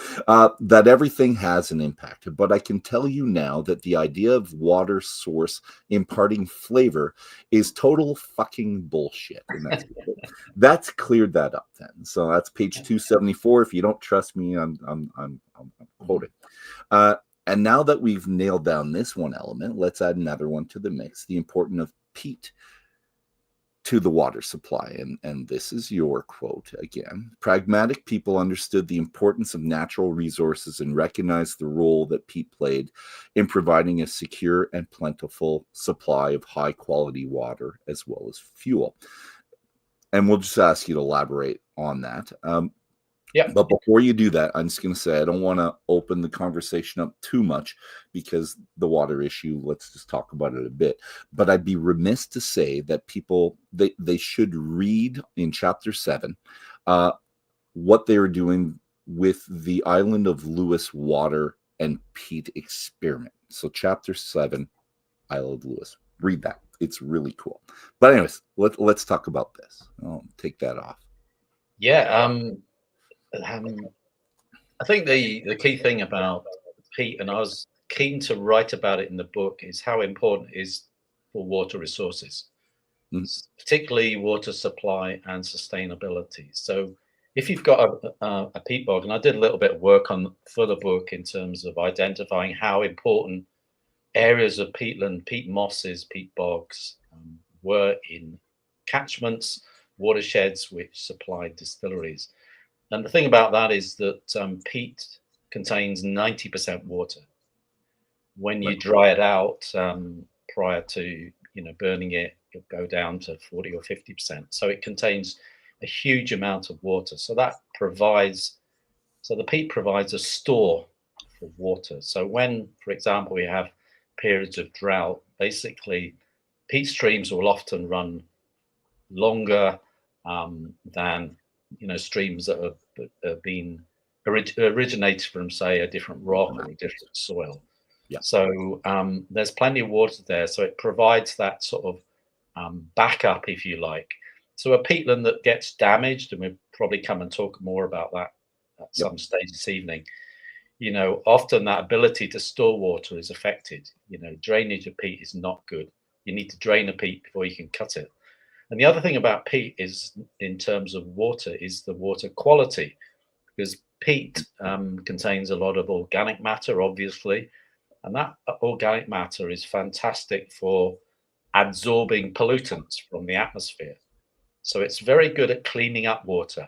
that everything has an impact. But I can tell you now that the idea of water source imparting flavor is total fucking bullshit. And that's cleared that up then. So that's page 274. If you don't trust me, I'm quoting. And now that we've nailed down this one element, let's add another one to the mix: the importance of peat to the water supply. And this is your quote again. "Pragmatic people understood the importance of natural resources and recognized the role that peat played in providing a secure and plentiful supply of high quality water as well as fuel." And we'll just ask you to elaborate on that. But before you do that, I'm just going to say I don't want to open the conversation up too much because the water issue, let's just talk about it a bit. But I'd be remiss to say that people, they should read in chapter 7 what they were doing with the island of Lewis water and peat experiment. So chapter 7, Isle of Lewis. Read that. It's really cool. But anyways, let's talk about this. I'll take that off. I think the key thing about peat, and I was keen to write about it in the book, is how important it is for water resources, particularly water supply and sustainability. So if you've got a peat bog, and I did a little bit of work for the book in terms of identifying how important areas of peatland, peat mosses, peat bogs were in catchments, watersheds which supplied distilleries. And the thing about that is that peat contains 90% water. When you dry it out prior to burning it, it'll go down to 40 or 50%. So it contains a huge amount of water. So that provides, so the peat provides a store for water. So when, for example, we have periods of drought, basically peat streams will often run longer than streams that have been originated from, say, a different rock or a different soil. Yeah. So there's plenty of water there. So it provides that sort of backup, if you like. So a peatland that gets damaged, and we'll probably come and talk more about that at some stage this evening, often that ability to store water is affected. Drainage of peat is not good. You need to drain a peat before you can cut it. And the other thing about peat is, in terms of water, is the water quality, because peat contains a lot of organic matter, obviously, and that organic matter is fantastic for absorbing pollutants from the atmosphere. So it's very good at cleaning up water.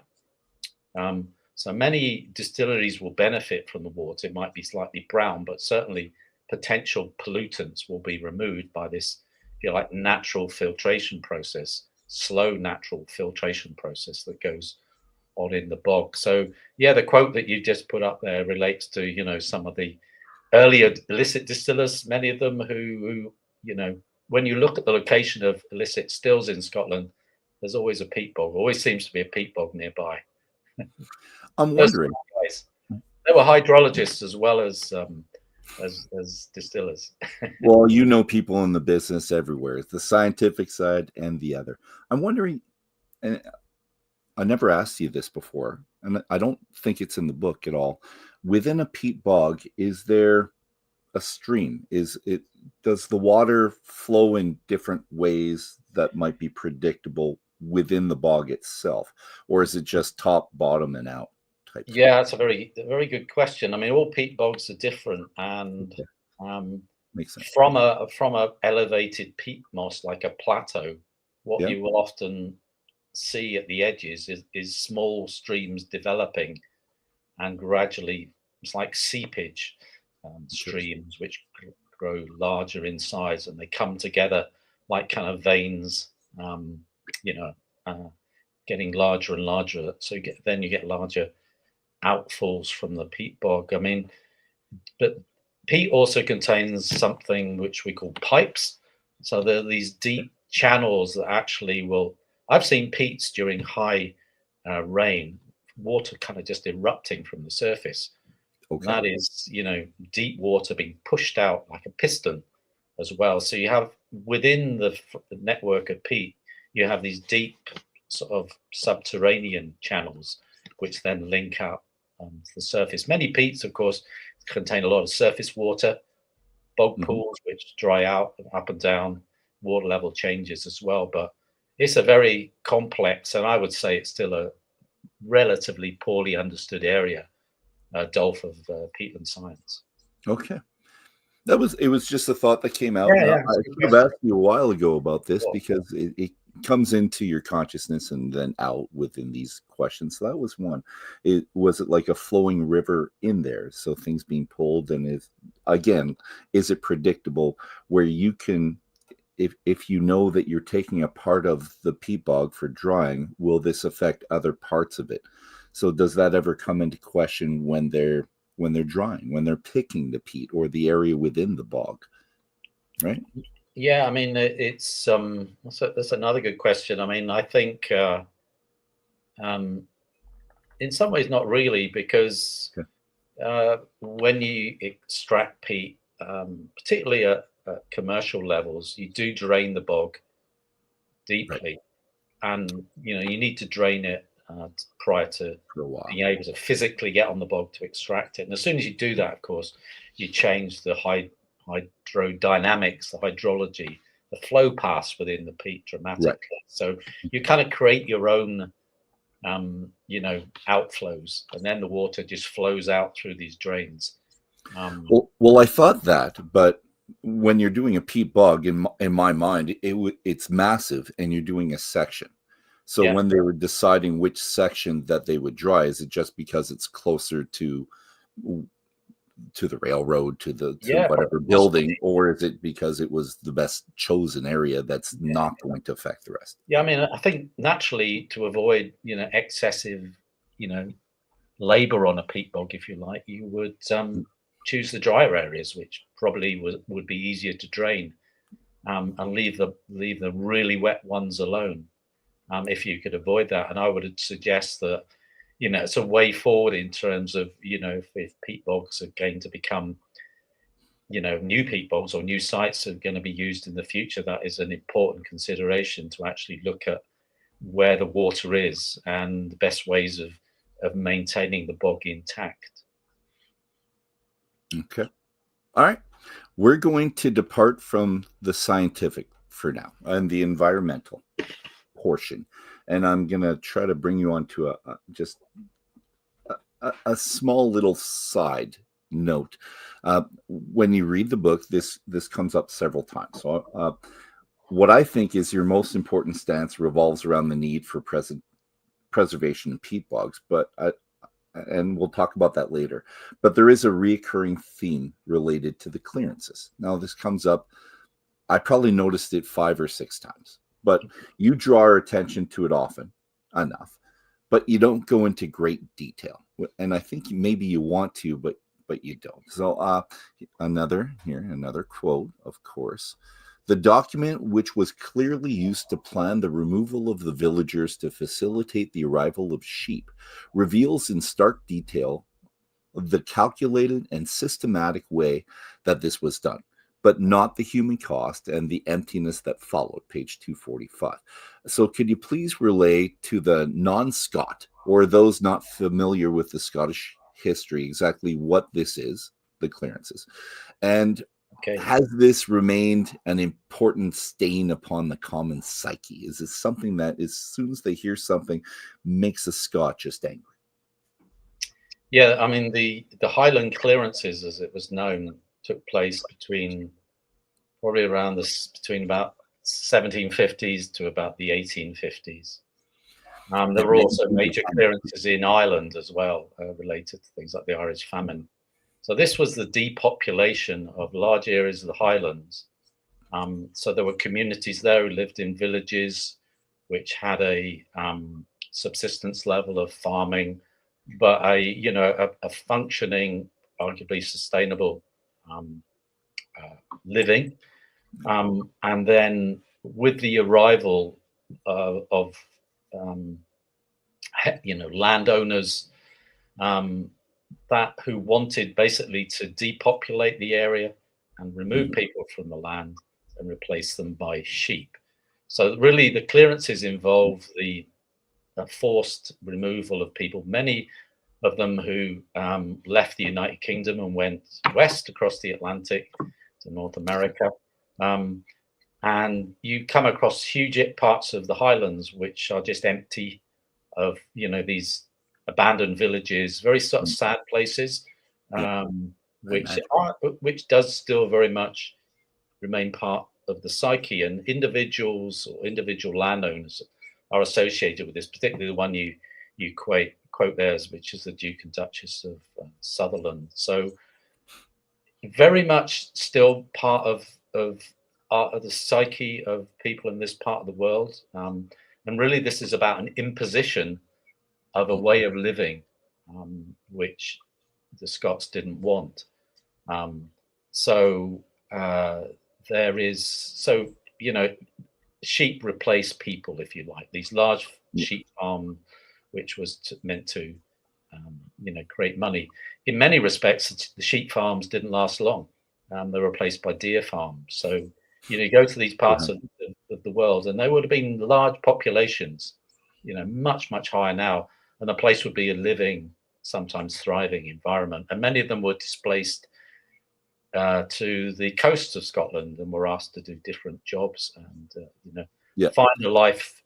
So many distilleries will benefit from the water. It might be slightly brown, but certainly potential pollutants will be removed by this, if you like, natural filtration process, slow natural filtration process that goes on in the bog. So yeah, the quote that you just put up there relates to, some of the earlier illicit distillers, many of them who when you look at the location of illicit stills in Scotland, there's always a peat bog. Always seems to be a peat bog nearby. I'm wondering. They were hydrologists as well as distillers. Well, people in the business everywhere, the scientific side and the other. I'm wondering, and I never asked you this before, and I don't think it's in the book at all. Within a peat bog, is there a stream? Does the water flow in different ways that might be predictable within the bog itself, or is it just top, bottom, and out type? Yeah, that's a very good question. I mean, all peat bogs are different, and makes sense. From a elevated peat moss, like a plateau, what you will often see at the edges is small streams developing, and gradually it's like seepage streams which grow larger in size, and they come together like kind of veins, getting larger and larger. So then you get larger outfalls from the peat bog. I mean, but peat also contains something which we call pipes. So there are these deep channels that actually I've seen peats during high rain, water kind of just erupting from the surface. Okay. That is, deep water being pushed out like a piston as well. So you have within the network of peat, you have these deep sort of subterranean channels which then link up to the surface. Many peats, of course, contain a lot of surface water, bog pools which dry out up and down, water level changes as well. But it's a very complex, and I would say it's still a relatively poorly understood area, Dolph, of peatland science. Okay. It was just a thought that came out. Yeah, I should have asked you a while ago about this because it comes into your consciousness and then out within these questions. So that was one. Was it like a flowing river in there? So things being pulled, and is it predictable where you can, if you know that you're taking a part of the peat bog for drying, will this affect other parts of it? So does that ever come into question when they're drying, when they're picking the peat or the area within the bog, right? Yeah, I mean, it's that's another good question. I mean, I think in some ways not really, because when you extract peat, particularly at commercial levels, you do drain the bog deeply, and you need to drain it prior to being able to physically get on the bog to extract it. And as soon as you do that, of course, you change the hydrodynamics, the hydrology, the flow paths within the peat dramatically. Right. So you kind of create your own outflows, and then the water just flows out through these drains. Well, I thought that, but when you're doing a peat bog, in my mind, it's massive, and you're doing a section. So Yeah. when they were deciding which section that they would dry, is it just because it's closer to the railroad, to whatever building, or is it because it was the best chosen area that's not going to affect the rest? Yeah, I mean, I think naturally, to avoid excessive labor on a peat bog, if you like, you would choose the drier areas, which probably would be easier to drain, and leave the really wet ones alone, if you could avoid that. And I would suggest that it's a way forward in terms of if peat bogs are going to become new peat bogs, or new sites are going to be used in the future. That is an important consideration, to actually look at where the water is and the best ways of maintaining the bog intact. Okay. All right. We're going to depart from the scientific for now and the environmental portion. And I'm going to try to bring you on to a small little side note. When you read the book, this comes up several times. So what I think is your most important stance revolves around the need for preservation in peat bogs, and we'll talk about that later. But there is a recurring theme related to the clearances. Now, this comes up, I probably noticed it 5 or 6 times, but you draw our attention to it often enough, but you don't go into great detail. And I think maybe you want to, but you don't. So another quote, of course. The document, which was clearly used to plan the removal of the villagers to facilitate the arrival of sheep, reveals in stark detail the calculated and systematic way that this was done, but not the human cost and the emptiness that followed, page 245. So could you please relay to the non-Scot, or those not familiar with the Scottish history, exactly what this is, the clearances, and has this remained an important stain upon the common psyche? Is it something that, as soon as they hear something, makes a Scot just angry? Yeah, I mean, the Highland clearances, as it was known, took place between about 1750s to about the 1850s. There were also major clearances in Ireland as well, related to things like the Irish famine. So this was the depopulation of large areas of the Highlands. So there were communities there who lived in villages which had a subsistence level of farming, but a functioning, arguably sustainable living. And then with the arrival of landowners that who wanted basically to depopulate the area and remove people from the land and replace them by sheep. So really the clearances involve the forced removal of people, many of them who left the United Kingdom and went west across the Atlantic to North America. And you come across huge parts of the Highlands which are just empty of these abandoned villages, very sort of sad places, which does still very much remain part of the psyche, and individuals or individual landowners are associated with this, particularly the one you quote there, which is the Duke and Duchess of Sutherland. So very much still part of the psyche of people in this part of the world, and really this is about an imposition of a way of living, which the Scots didn't want. Sheep replace people, if you like. These large sheep farm, which was meant to, create money. In many respects, the sheep farms didn't last long. They were replaced by deer farms. So, you go to these parts of the world, and there would have been large populations, much, much higher now. And the place would be a living, sometimes thriving environment. And many of them were displaced to the coast of Scotland and were asked to do different jobs and, find a life.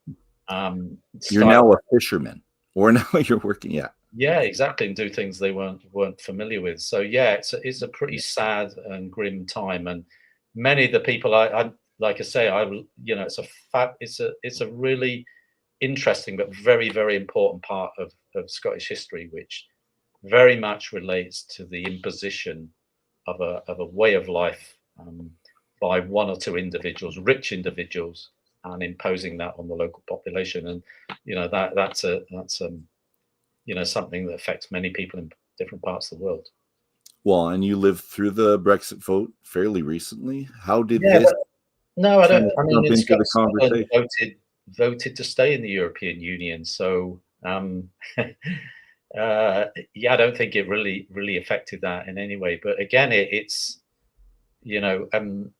You're now a fisherman. Or now you're working, yeah. Yeah, exactly, and do things they weren't familiar with. So yeah, it's a pretty sad and grim time, and many of the people I like I say, it's it's a really interesting but very important part of Scottish history, which very much relates to the imposition of a way of life by one or two individuals, rich individuals, and imposing that on the local population. And that's something that affects many people in different parts of the world. Well, and you lived through the Brexit vote fairly recently. How did Yeah, this but no, I kind don't. of I mean, jump into the Scotland conversation? voted to stay in the European Union, so yeah, I don't think it really affected that in any way. But again, it's don't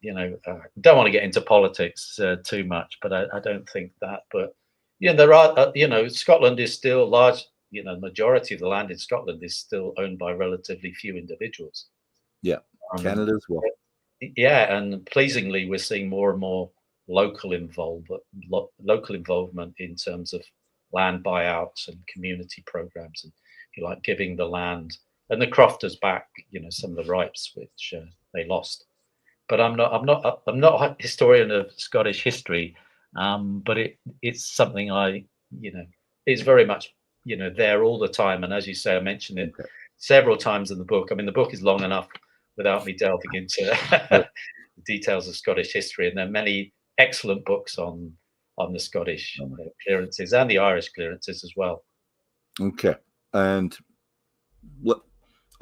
want to get into politics too much, but I don't think that. But yeah, there are Scotland is still large. Majority of the land in Scotland is still owned by relatively few individuals. Yeah, Um, Canada as well. yeah, and pleasingly, we're seeing more and more local local involvement in terms of land buyouts and community programs, and if you like, giving the land and the crofters back, some of the rights which they lost. But I'm not a historian of Scottish history, but it's something it's very much there all the time. And as you say, I mentioned it Okay. several times in the book. I mean, the book is long enough without me delving into the details of Scottish history, and there are many excellent books on the Scottish clearances and the Irish clearances as well. Okay. And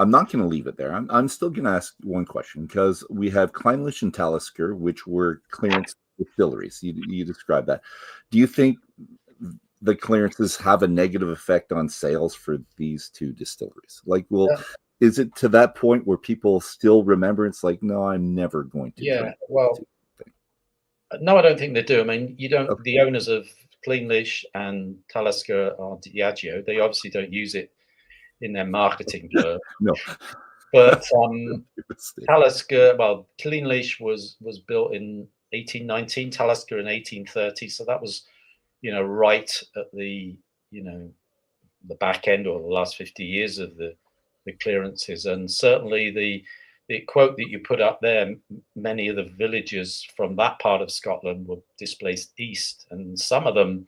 I'm not going to leave it there. I'm still going to ask one question, because we have Clynelish and Talisker, which were clearance distilleries. You described that. Do you think the clearances have a negative effect on sales for these two distilleries? Like, is it to that point where people still remember? It's like, no, I'm never going to drink. Well, no, I don't think they do. I mean, you don't. Okay. The owners of Clynelish and Talisker are Diageo. They obviously don't use it in their marketing blurb. No. But Talisker, Clynelish was built in 1819, Talisker in 1830. So that was, right at the back end, or the last 50 years of the clearances. And certainly the quote that you put up there, many of the villagers from that part of Scotland were displaced east, and some of them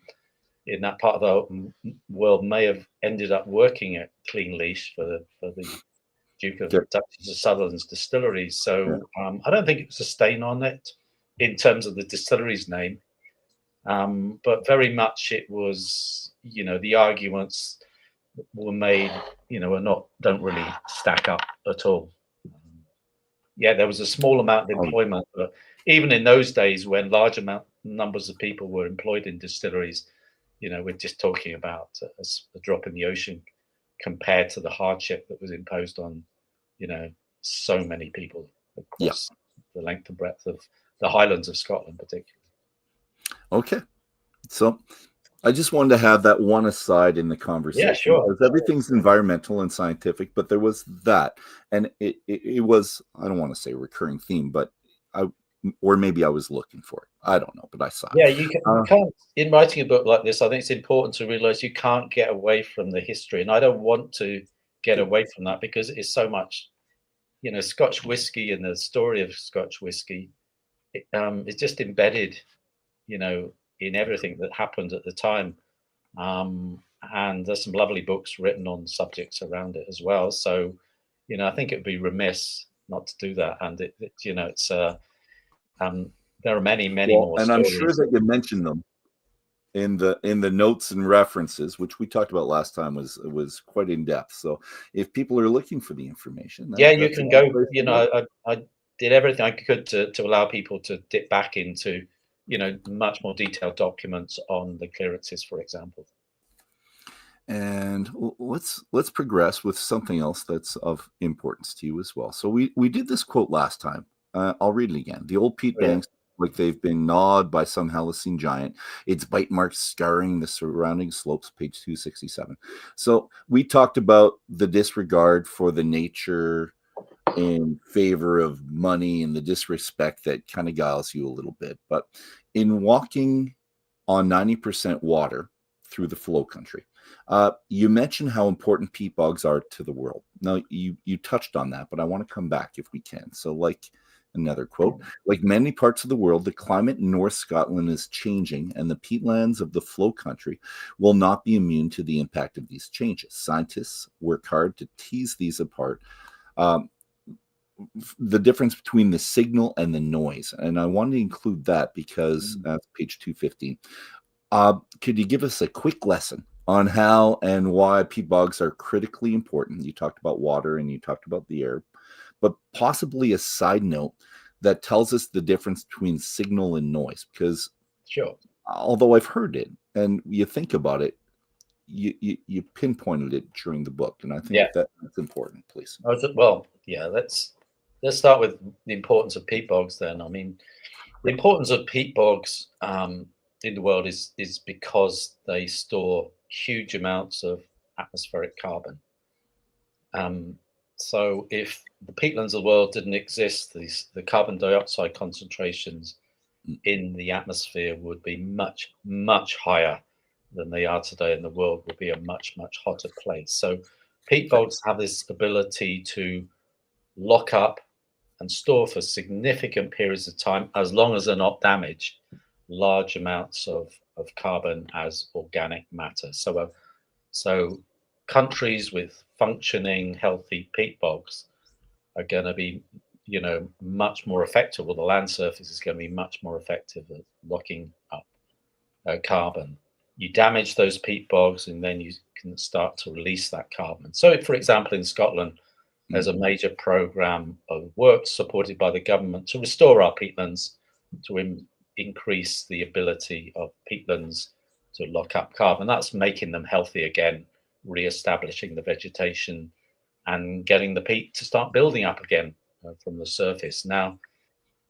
in that part of the world may have ended up working at Clynelish for the Duke of Duchess of Sutherland's distilleries. So I don't think it was a stain on it in terms of the distillery's name, but very much it was, the arguments were made, don't really stack up at all. Yeah, there was a small amount of employment, but even in those days when large numbers of people were employed in distilleries, we're just talking about a drop in the ocean compared to the hardship that was imposed on, so many people across the length and breadth of the Highlands of Scotland, particularly. Okay, so I just wanted to have that one aside in the conversation. Yeah, sure. Because everything's environmental and scientific, but there was that, and it was, I don't want to say a recurring theme, but or maybe I was looking for it. I don't know, but I saw it. Yeah, you can't, in writing a book like this, I think it's important to realize you can't get away from the history. And I don't want to get away from that, because it is so much, Scotch whiskey and the story of Scotch whiskey is just embedded, in everything that happened at the time. And there's some lovely books written on subjects around it as well. So, I think it'd be remiss not to do that. And there are many more. And I'm sure that you mentioned them in the notes and references, which we talked about last time, was quite in depth. So if people are looking for the information, you can go. I did everything I could to allow people to dip back into, much more detailed documents on the clearances, for example. And let's progress with something else that's of importance to you as well. So we did this quote last time. I'll read it again. The old peat banks, like they've been gnawed by some Halcyon giant, its bite marks scarring the surrounding slopes, page 267. So we talked about the disregard for the nature in favor of money, and the disrespect that kind of guiles you a little bit. But in walking on 90% water through the flow country. You mentioned how important peat bogs are to the world. Now, you touched on that, but I want to come back if we can. So, like another quote, like many parts of the world, the climate in North Scotland is changing, and the peatlands of the flow country will not be immune to the impact of these changes. Scientists work hard to tease these apart. The difference between the signal and the noise. And I wanted to include that because page 215. Could you give us a quick lesson on how and why peat bogs are critically important? You talked about water and you talked about the air, but possibly a side note that tells us the difference between signal and noise. Because sure, although I've heard it and you think about it, you pinpointed it during the book, and I think that's important. Please. Well, yeah, let's start with the importance of peat bogs then. I mean, the importance of peat bogs in the world is because they store huge amounts of atmospheric carbon. So if the peatlands of the world didn't exist, the carbon dioxide concentrations in the atmosphere would be much, much higher than they are today, and the world would be a much, much hotter place. So peat bogs have this ability to lock up and store for significant periods of time, as long as they're not damaged, large amounts of carbon as organic matter. So countries with functioning, healthy peat bogs are going to be, much more effective, or the land surface is going to be much more effective at locking up carbon. You damage those peat bogs, and then you can start to release that carbon. So, for example, in Scotland, there's a major program of work supported by the government to restore our peatlands, to increase the ability of peatlands to lock up carbon. That's making them healthy again, re-establishing the vegetation and getting the peat to start building up again from the surface. Now,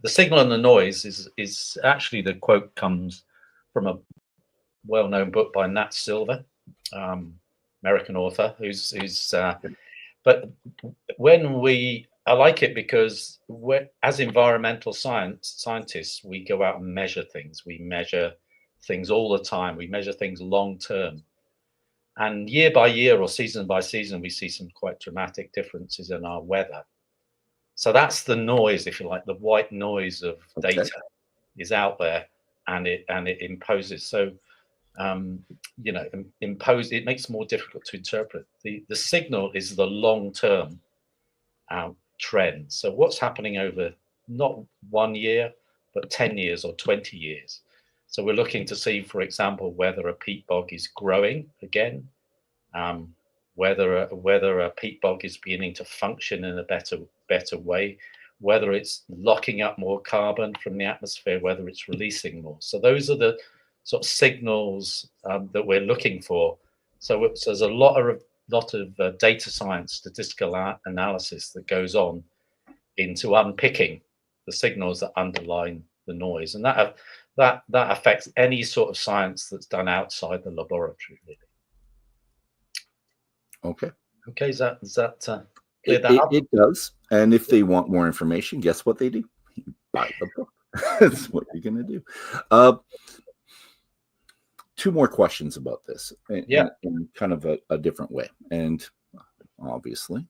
the signal and the noise is actually, the quote comes from a well-known book by Nat Silver, American author, but I like it because as environmental scientists, we go out and measure things. We measure things all the time. We measure things long term. And year by year or season by season, we see some quite dramatic differences in our weather. So that's the noise, if you like, the white noise of data is out there, and it imposes. So it makes it more difficult to interpret. The signal is the long-term trend. So what's happening over not 1 year, but 10 years or 20 years. So we're looking to see, for example, whether a peat bog is growing again, whether a peat bog is beginning to function in a better way, whether it's locking up more carbon from the atmosphere, whether it's releasing more. So those are the sort of signals that we're looking for. So there's a lot of data science, statistical analysis that goes on into unpicking the signals that underline the noise, and that affects any sort of science that's done outside the laboratory, really. Okay, is that clear that up? It does. And if they want more information, guess what they do? Buy the book. That's what you're going to do. Two more questions about this in kind of a different way. And obviously,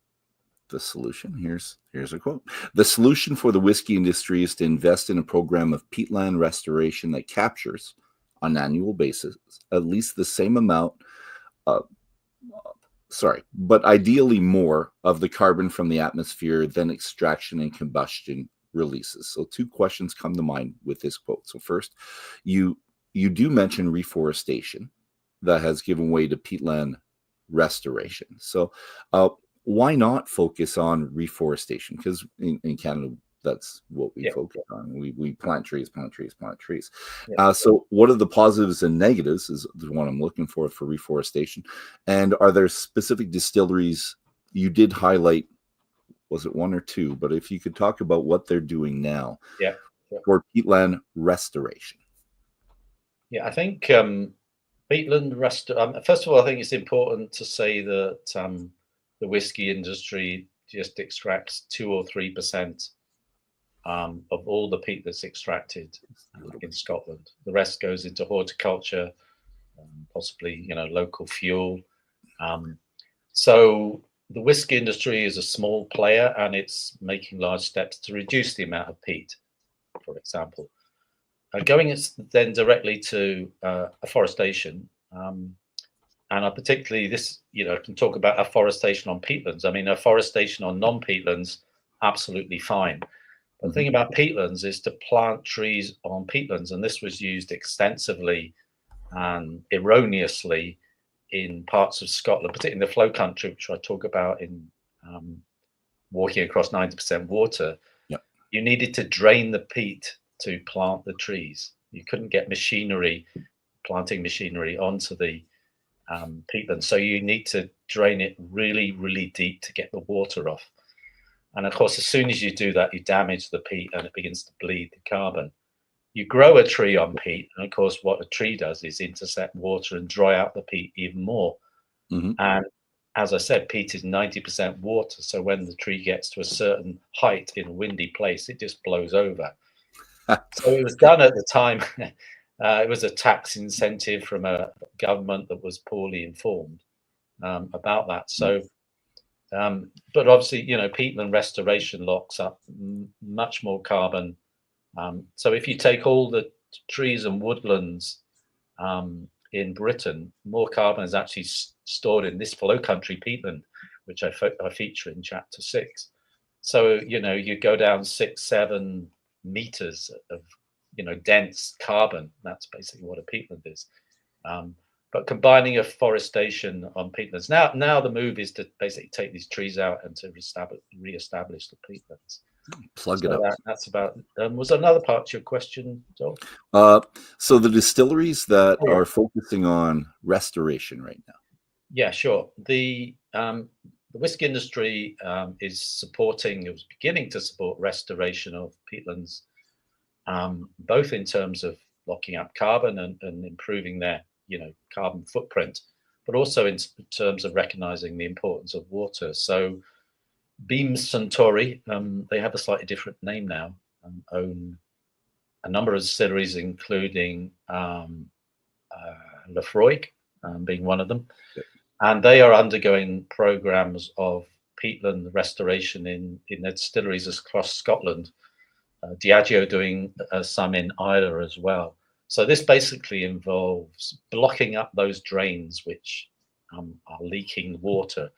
the solution, here's a quote. The solution for the whiskey industry is to invest in a program of peatland restoration that captures, on an annual basis, at least the same amount, but ideally more of the carbon from the atmosphere than extraction and combustion releases. So two questions come to mind with this quote. So first, you do mention reforestation that has given way to peatland restoration. So why not focus on reforestation? Because in Canada, that's what we focus on. We plant trees. Yeah. So what are the positives and negatives is what I'm looking for reforestation. And are there specific distilleries? You did highlight, was it one or two? But if you could talk about what they're doing now for peatland restoration. Yeah, I think peatland first of all, I think it's important to say that the whiskey industry just extracts 2 or 3% of all the peat that's extracted in Scotland. The rest goes into horticulture, possibly, local fuel. So the whiskey industry is a small player, and it's making large steps to reduce the amount of peat, for example. Going then directly to afforestation, and I particularly this, can talk about afforestation on peatlands. I mean, afforestation on non-peatlands, absolutely fine. But the thing about peatlands is to plant trees on peatlands, and this was used extensively and erroneously in parts of Scotland, particularly in the flow country, which I talk about in walking across 90% water. Yep. You needed to drain the peat to plant the trees. You couldn't get planting machinery onto the peatland. So you need to drain it really, really deep to get the water off. And of course, as soon as you do that, you damage the peat and it begins to bleed the carbon. You grow a tree on peat, and of course, what a tree does is intercept water and dry out the peat even more. Mm-hmm. And as I said, peat is 90% water. So when the tree gets to a certain height in a windy place, it just blows over. So it was done at the time. It was a tax incentive from a government that was poorly informed about that. So, but obviously, peatland restoration locks up much more carbon. So if you take all the trees and woodlands in Britain, more carbon is actually stored in this flow country peatland, which I feature in chapter 6. So, you go down 6-7 meters of, dense carbon. That's basically what a peatland is. But combining afforestation on peatlands. Now the move is to basically take these trees out and to re-establish the peatlands. Plug it up. That's about. Was another part to your question, Joel? So the distilleries that are focusing on restoration right now. Yeah, sure. The whiskey industry is beginning to support restoration of peatlands, both in terms of locking up carbon and improving their, carbon footprint, but also in terms of recognizing the importance of water. So Beam Suntory, they have a slightly different name now, own a number of distilleries, including Lefroy being one of them. Yep. And they are undergoing programs of peatland restoration in their distilleries across Scotland. Diageo doing some in Islay as well. So this basically involves blocking up those drains which are leaking water.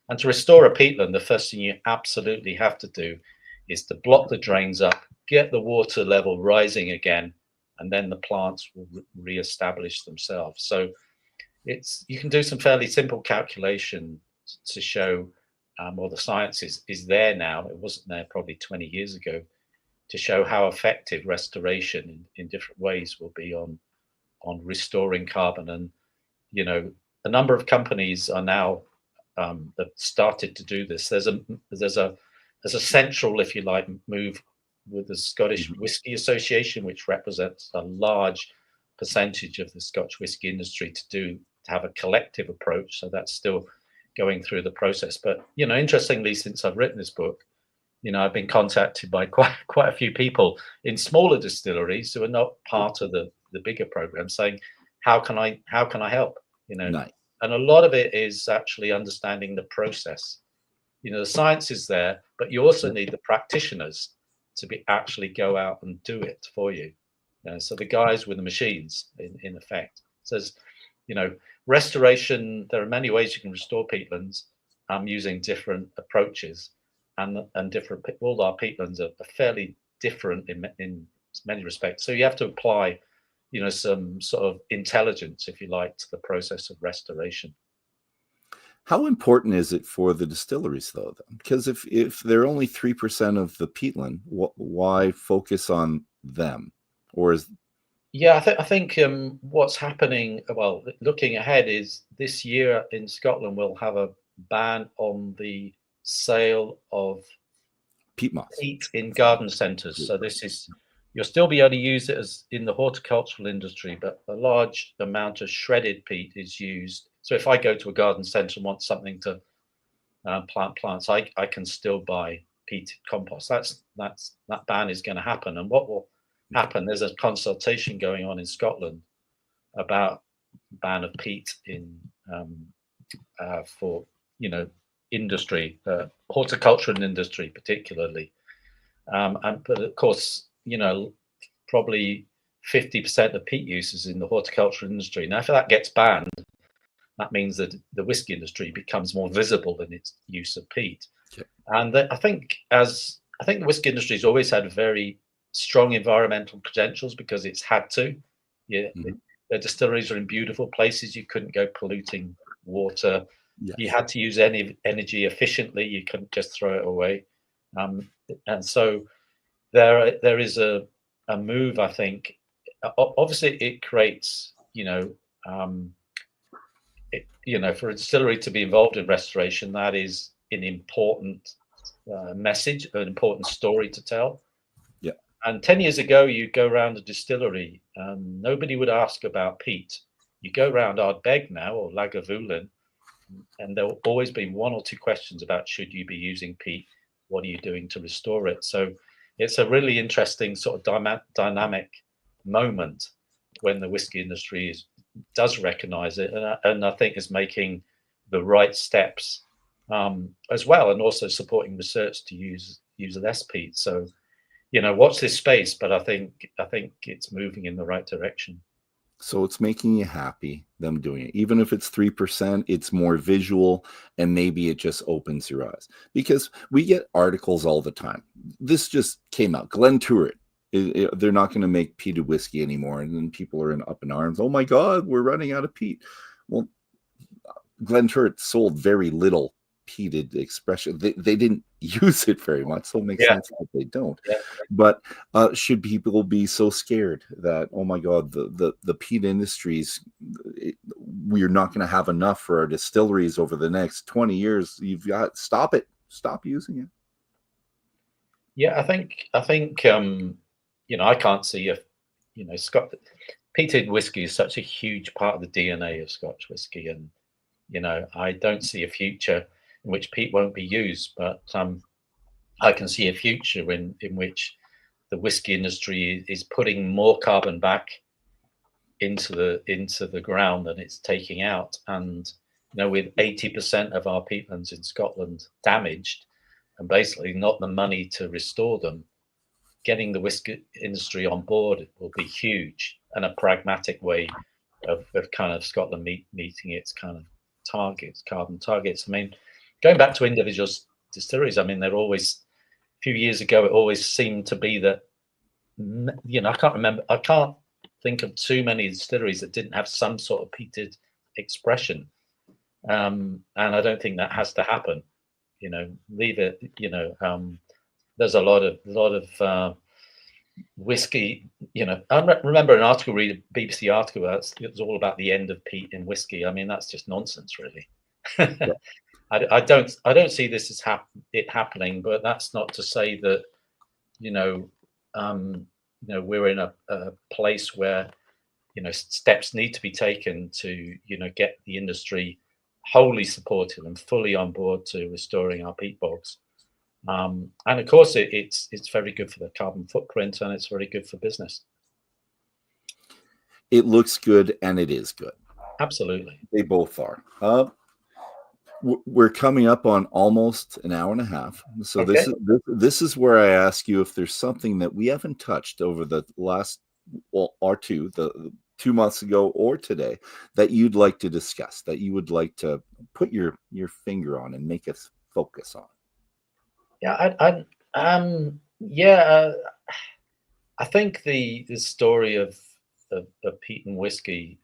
And to restore a peatland, the first thing you absolutely have to do is to block the drains up, get the water level rising again, and then the plants will re-establish themselves. So you can do some fairly simple calculation to show, well, the science is there now. It wasn't there probably 20 years ago, to show how effective restoration in different ways will be on restoring carbon. And a number of companies are now that started to do this. There's a central, if you like, move with the Scottish Whisky Association, which represents a large percentage of the Scotch whisky industry, to have a collective approach. So that's still going through the process. But interestingly, since I've written this book, I've been contacted by quite a few people in smaller distilleries who are not part of the bigger program, saying, how can I help? Nice. And a lot of it is actually understanding the process. The science is there, but you also need the practitioners to actually go out and do it for you. So the guys with the machines, in effect. Says, restoration. There are many ways you can restore peatlands using different approaches. And different, all our peatlands are fairly different in many respects. So you have to apply, some sort of intelligence, if you like, to the process of restoration. How important is it for the distilleries, though? Because if they're only 3% of the peatland, why focus on them? Or is I think what's happening, well, looking ahead, is this year in Scotland we'll have a ban on the sale of peat moss in garden centres. So you'll still be able to use it as in the horticultural industry, but a large amount of shredded peat is used. So if I go to a garden centre and want something to plant plants, I can still buy peated compost. That ban is going to happen. And what will happen? There's a consultation going on in Scotland about ban of peat in for industry, horticulture and industry particularly, but of course probably 50% of peat use is in the horticulture industry. Now, if that gets banned, that means that the whiskey industry becomes more visible in its use of peat. Okay. And I think the whiskey industry has always had very strong environmental credentials because it's had to. Yeah, the distilleries are in beautiful places. You couldn't go polluting water. Yes. You had to use any energy efficiently. You couldn't just throw it away. And so there is a move, I think. Obviously, it creates, for a distillery to be involved in restoration, that is an important message, an important story to tell. Yeah. And 10 years ago, you'd go around a distillery, nobody would ask about peat. You go around Ardbeg now or Lagavulin, and there will always be one or two questions about should you be using peat? What are you doing to restore it? So it's a really interesting sort of dynamic moment when the whiskey industry does recognize it, and I think is making the right steps as well, and also supporting research to use less peat. So watch this space, but I think it's moving in the right direction. So it's making you happy, them doing it. Even if it's 3%, it's more visual, and maybe it just opens your eyes. Because we get articles all the time. This just came out. Glenturret, they're not going to make peated whiskey anymore. And then people are up in arms. Oh my God, we're running out of peat. Well, Glenturret sold very little peated expression. They didn't use it very much, so it makes sense that they don't. Yeah. But should people be so scared that, oh my God, the peat industries, we're not going to have enough for our distilleries over the next 20 years? You've got stop using it. Yeah, I think I can't see if peated whiskey is such a huge part of the DNA of Scotch whiskey, and I don't see a future in which peat won't be used, but I can see a future in which the whiskey industry is putting more carbon back into the ground than it's taking out. And with 80% of our peatlands in Scotland damaged, and basically not the money to restore them, getting the whiskey industry on board will be huge, and a pragmatic way of kind of Scotland meeting its kind of carbon targets. I mean, going back to individual distilleries, I mean, they're always, a few years ago, it always seemed to be that, I can't think of too many distilleries that didn't have some sort of peated expression. And I don't think that has to happen. Leave it, there's a lot of whiskey, I remember an article, read a BBC article, it was all about the end of peat in whiskey. I mean, that's just nonsense, really. Yeah. I don't see this as happening, but that's not to say that we're in a place where steps need to be taken to get the industry wholly supported and fully on board to restoring our peat bogs. And of course, it's very good for the carbon footprint, and it's very good for business. It looks good, and it is good. Absolutely, they both are. We're coming up on almost an hour and a half. So okay. This is where I ask you if there's something that we haven't touched over the last or 2 months ago or today that you'd like to discuss, that you would like to put your finger on and make us focus on. Yeah, I think the story of peat and whiskey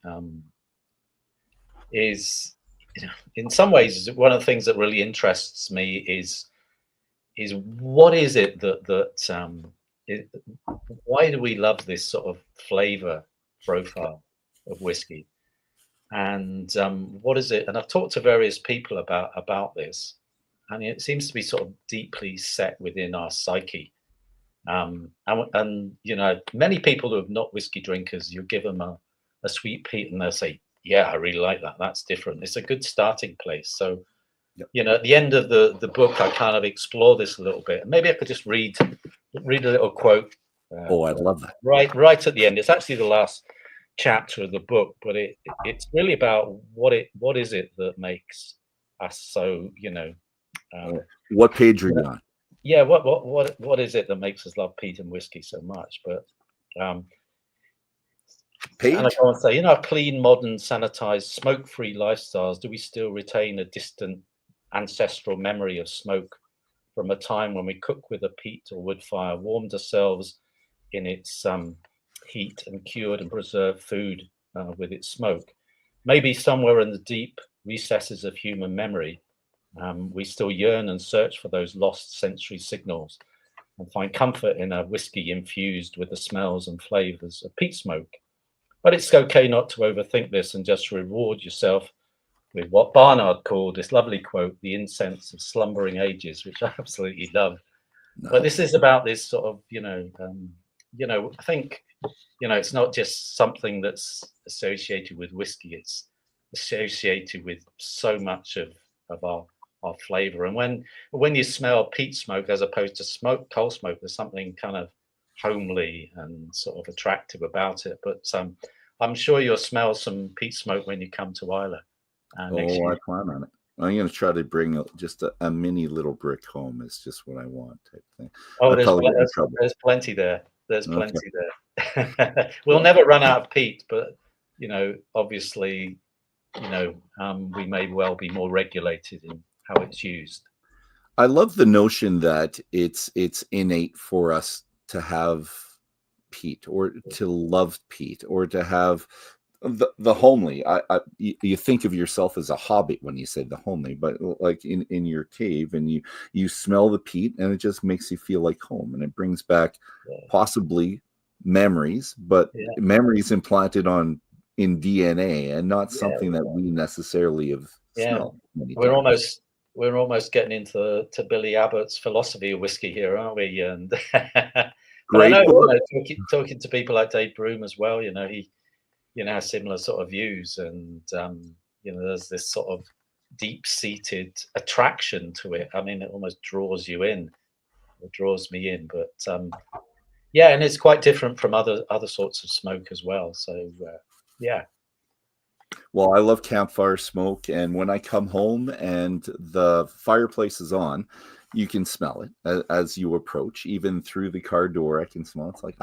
is, in some ways, one of the things that really interests me is what is it why do we love this sort of flavor profile of whiskey, and what is it? And I've talked to various people about this, and it seems to be sort of deeply set within our psyche. And many people who are not whiskey drinkers, you give them a sweet peat and they'll say, yeah, I really like that. That's different. It's a good starting place. So, yep. At the end of the book, I kind of explore this a little bit. And maybe I could just read a little quote. I'd love that. Right at the end. It's actually the last chapter of the book, but it's really about what is it that makes us so, what page are you on? yeah, what is it that makes us love peat and whiskey so much? But and I Page? go on to say, our clean, modern, sanitized, smoke-free lifestyles, do we still retain a distant ancestral memory of smoke from a time when we cooked with a peat or wood fire, warmed ourselves in its heat, and cured and preserved food with its smoke? Maybe somewhere in the deep recesses of human memory, we still yearn and search for those lost sensory signals and find comfort in a whiskey infused with the smells and flavors of peat smoke. But it's okay not to overthink this and just reward yourself with what Barnard called this lovely quote, the incense of slumbering ages, which I absolutely love. No. But this is about this sort of, I think, it's not just something that's associated with whiskey. It's associated with so much of our flavor. And when you smell peat smoke as opposed to coal smoke, there's something kind of homely and sort of attractive about it. But I'm sure you'll smell some peat smoke when you come to Isla. I plan on it. I'm going to try to bring just a mini little brick home. It's just what I want, type thing. Oh, there's plenty there. There's plenty there. We'll Well, never run out of peat, but obviously, we may well be more regulated in how it's used. I love the notion that it's innate for us to have peat, or to love peat, or to have the homely. You think of yourself as a hobbit when you say the homely, but like in your cave, and you smell the peat, and it just makes you feel like home, and it brings back possibly memories, but memories implanted in DNA, and not something that we necessarily have smelled. We're almost getting into Billy Abbott's philosophy of whiskey here, aren't we? And but I know, talking to people like Dave Broom as well, he has similar sort of views, and there's this sort of deep-seated attraction to it. I mean, it almost draws you in. It draws me in, but and it's quite different from other sorts of smoke as well. So Well, I love campfire smoke, and when I come home and the fireplace is on, you can smell it as you approach. Even through the car door, I can smell it. It's like,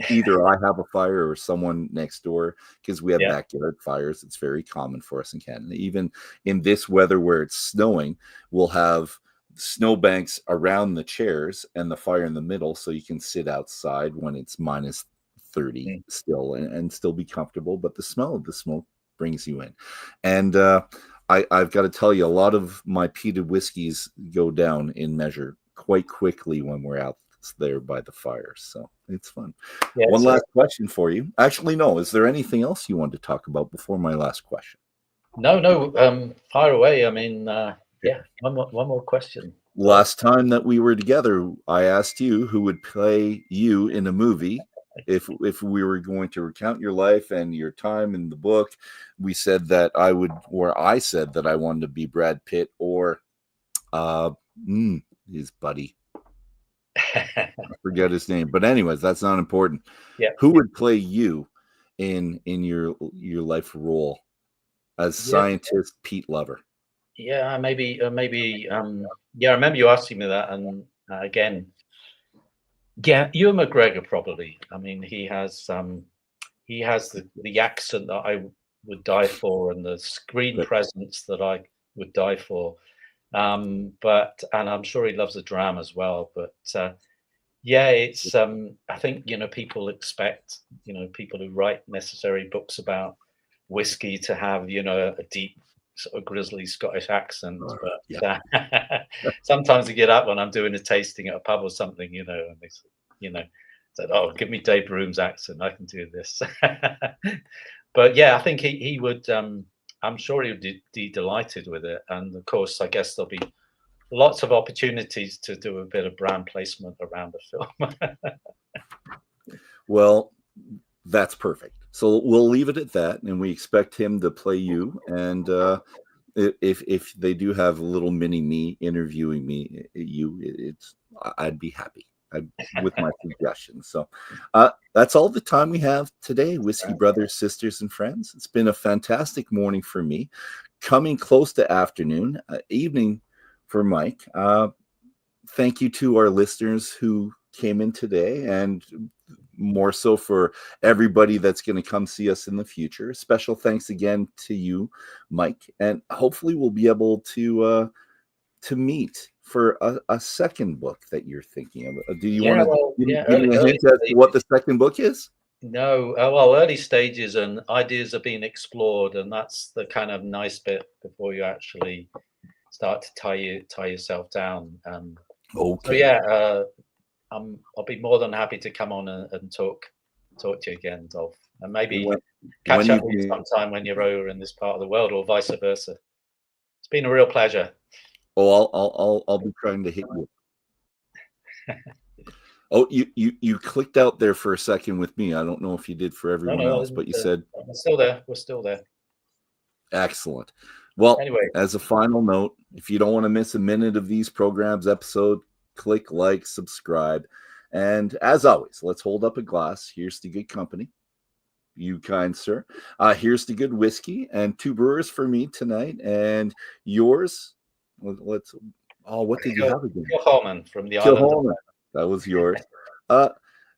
either I have a fire or someone next door, because we have backyard fires. It's very common for us in Canada. Even in this weather where it's snowing, we'll have snowbanks around the chairs and the fire in the middle, so you can sit outside when it's minus 30 still, and still be comfortable. But the smell of the smoke brings you in. And I've got to tell you, a lot of my peated whiskeys go down in measure quite quickly when we're out there by the fire, so it's fun. One last question for you. Actually, no, is there anything else you wanted to talk about before my last question? No, fire away. I mean, one more question. Last time that we were together, I asked you who would play you in a movie. If we were going to recount your life and your time in the book, we said that I said that I wanted to be Brad Pitt or his buddy. I forget his name, but anyways, that's not important. Who would play you in your life role as scientist Pete lover? Maybe I remember you asking me that, and again, Ewan McGregor probably. I mean, he has the accent that I would die for, and the screen presence that I would die for. And I'm sure he loves the drama as well. But it's I think people expect people who write necessary books about whiskey to have a deep sort of grizzly Scottish accent. But sometimes I get up when I'm doing a tasting at a pub or something, and they said, "Oh, give me Dave Broom's accent. I can do this." But I think he would. I'm sure he would be delighted with it. And of course, I guess there'll be lots of opportunities to do a bit of brand placement around the film. Well, that's perfect. So we'll leave it at that, and we expect him to play you. And if they do have a little mini me interviewing I'd be happy. with my suggestions. So that's all the time we have today, Whiskey Brothers, Sisters, and Friends. It's been a fantastic morning for me, coming close to afternoon, evening for Mike. Thank you to our listeners who came in today, and more so for everybody that's going to come see us in the future. Special thanks again to you, Mike, and hopefully we'll be able to meet for a second book that you're thinking of. Do you want to give me a hint as to what the second book is? No, well, early stages and ideas are being explored, and that's the kind of nice bit before you actually start to tie yourself down. Okay. So I'll be more than happy to come on and talk to you again, Dolph, and maybe catch up with you sometime when you're over in this part of the world, or vice versa. It's been a real pleasure. Oh, I'll be trying to hit you. Oh, you clicked out there for a second with me. I don't know if you did for everyone else, but you said we're still there. We're still there. Excellent. Well, anyway, as a final note, if you don't want to miss a minute of these programs episode, click like, subscribe, and as always, let's hold up a glass. Here's to good company, you kind sir. Here's to good whiskey, and 2 brewers for me tonight, and yours. What did you have again? Kilholman from the island. That was yours.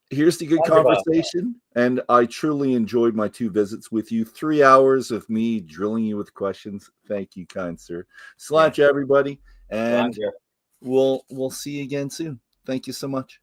Here's the good conversation, and I truly enjoyed my 2 visits with you. 3 hours of me drilling you with questions. Thank you, kind sir. Sláinte, everybody, and we'll see you again soon. Thank you so much.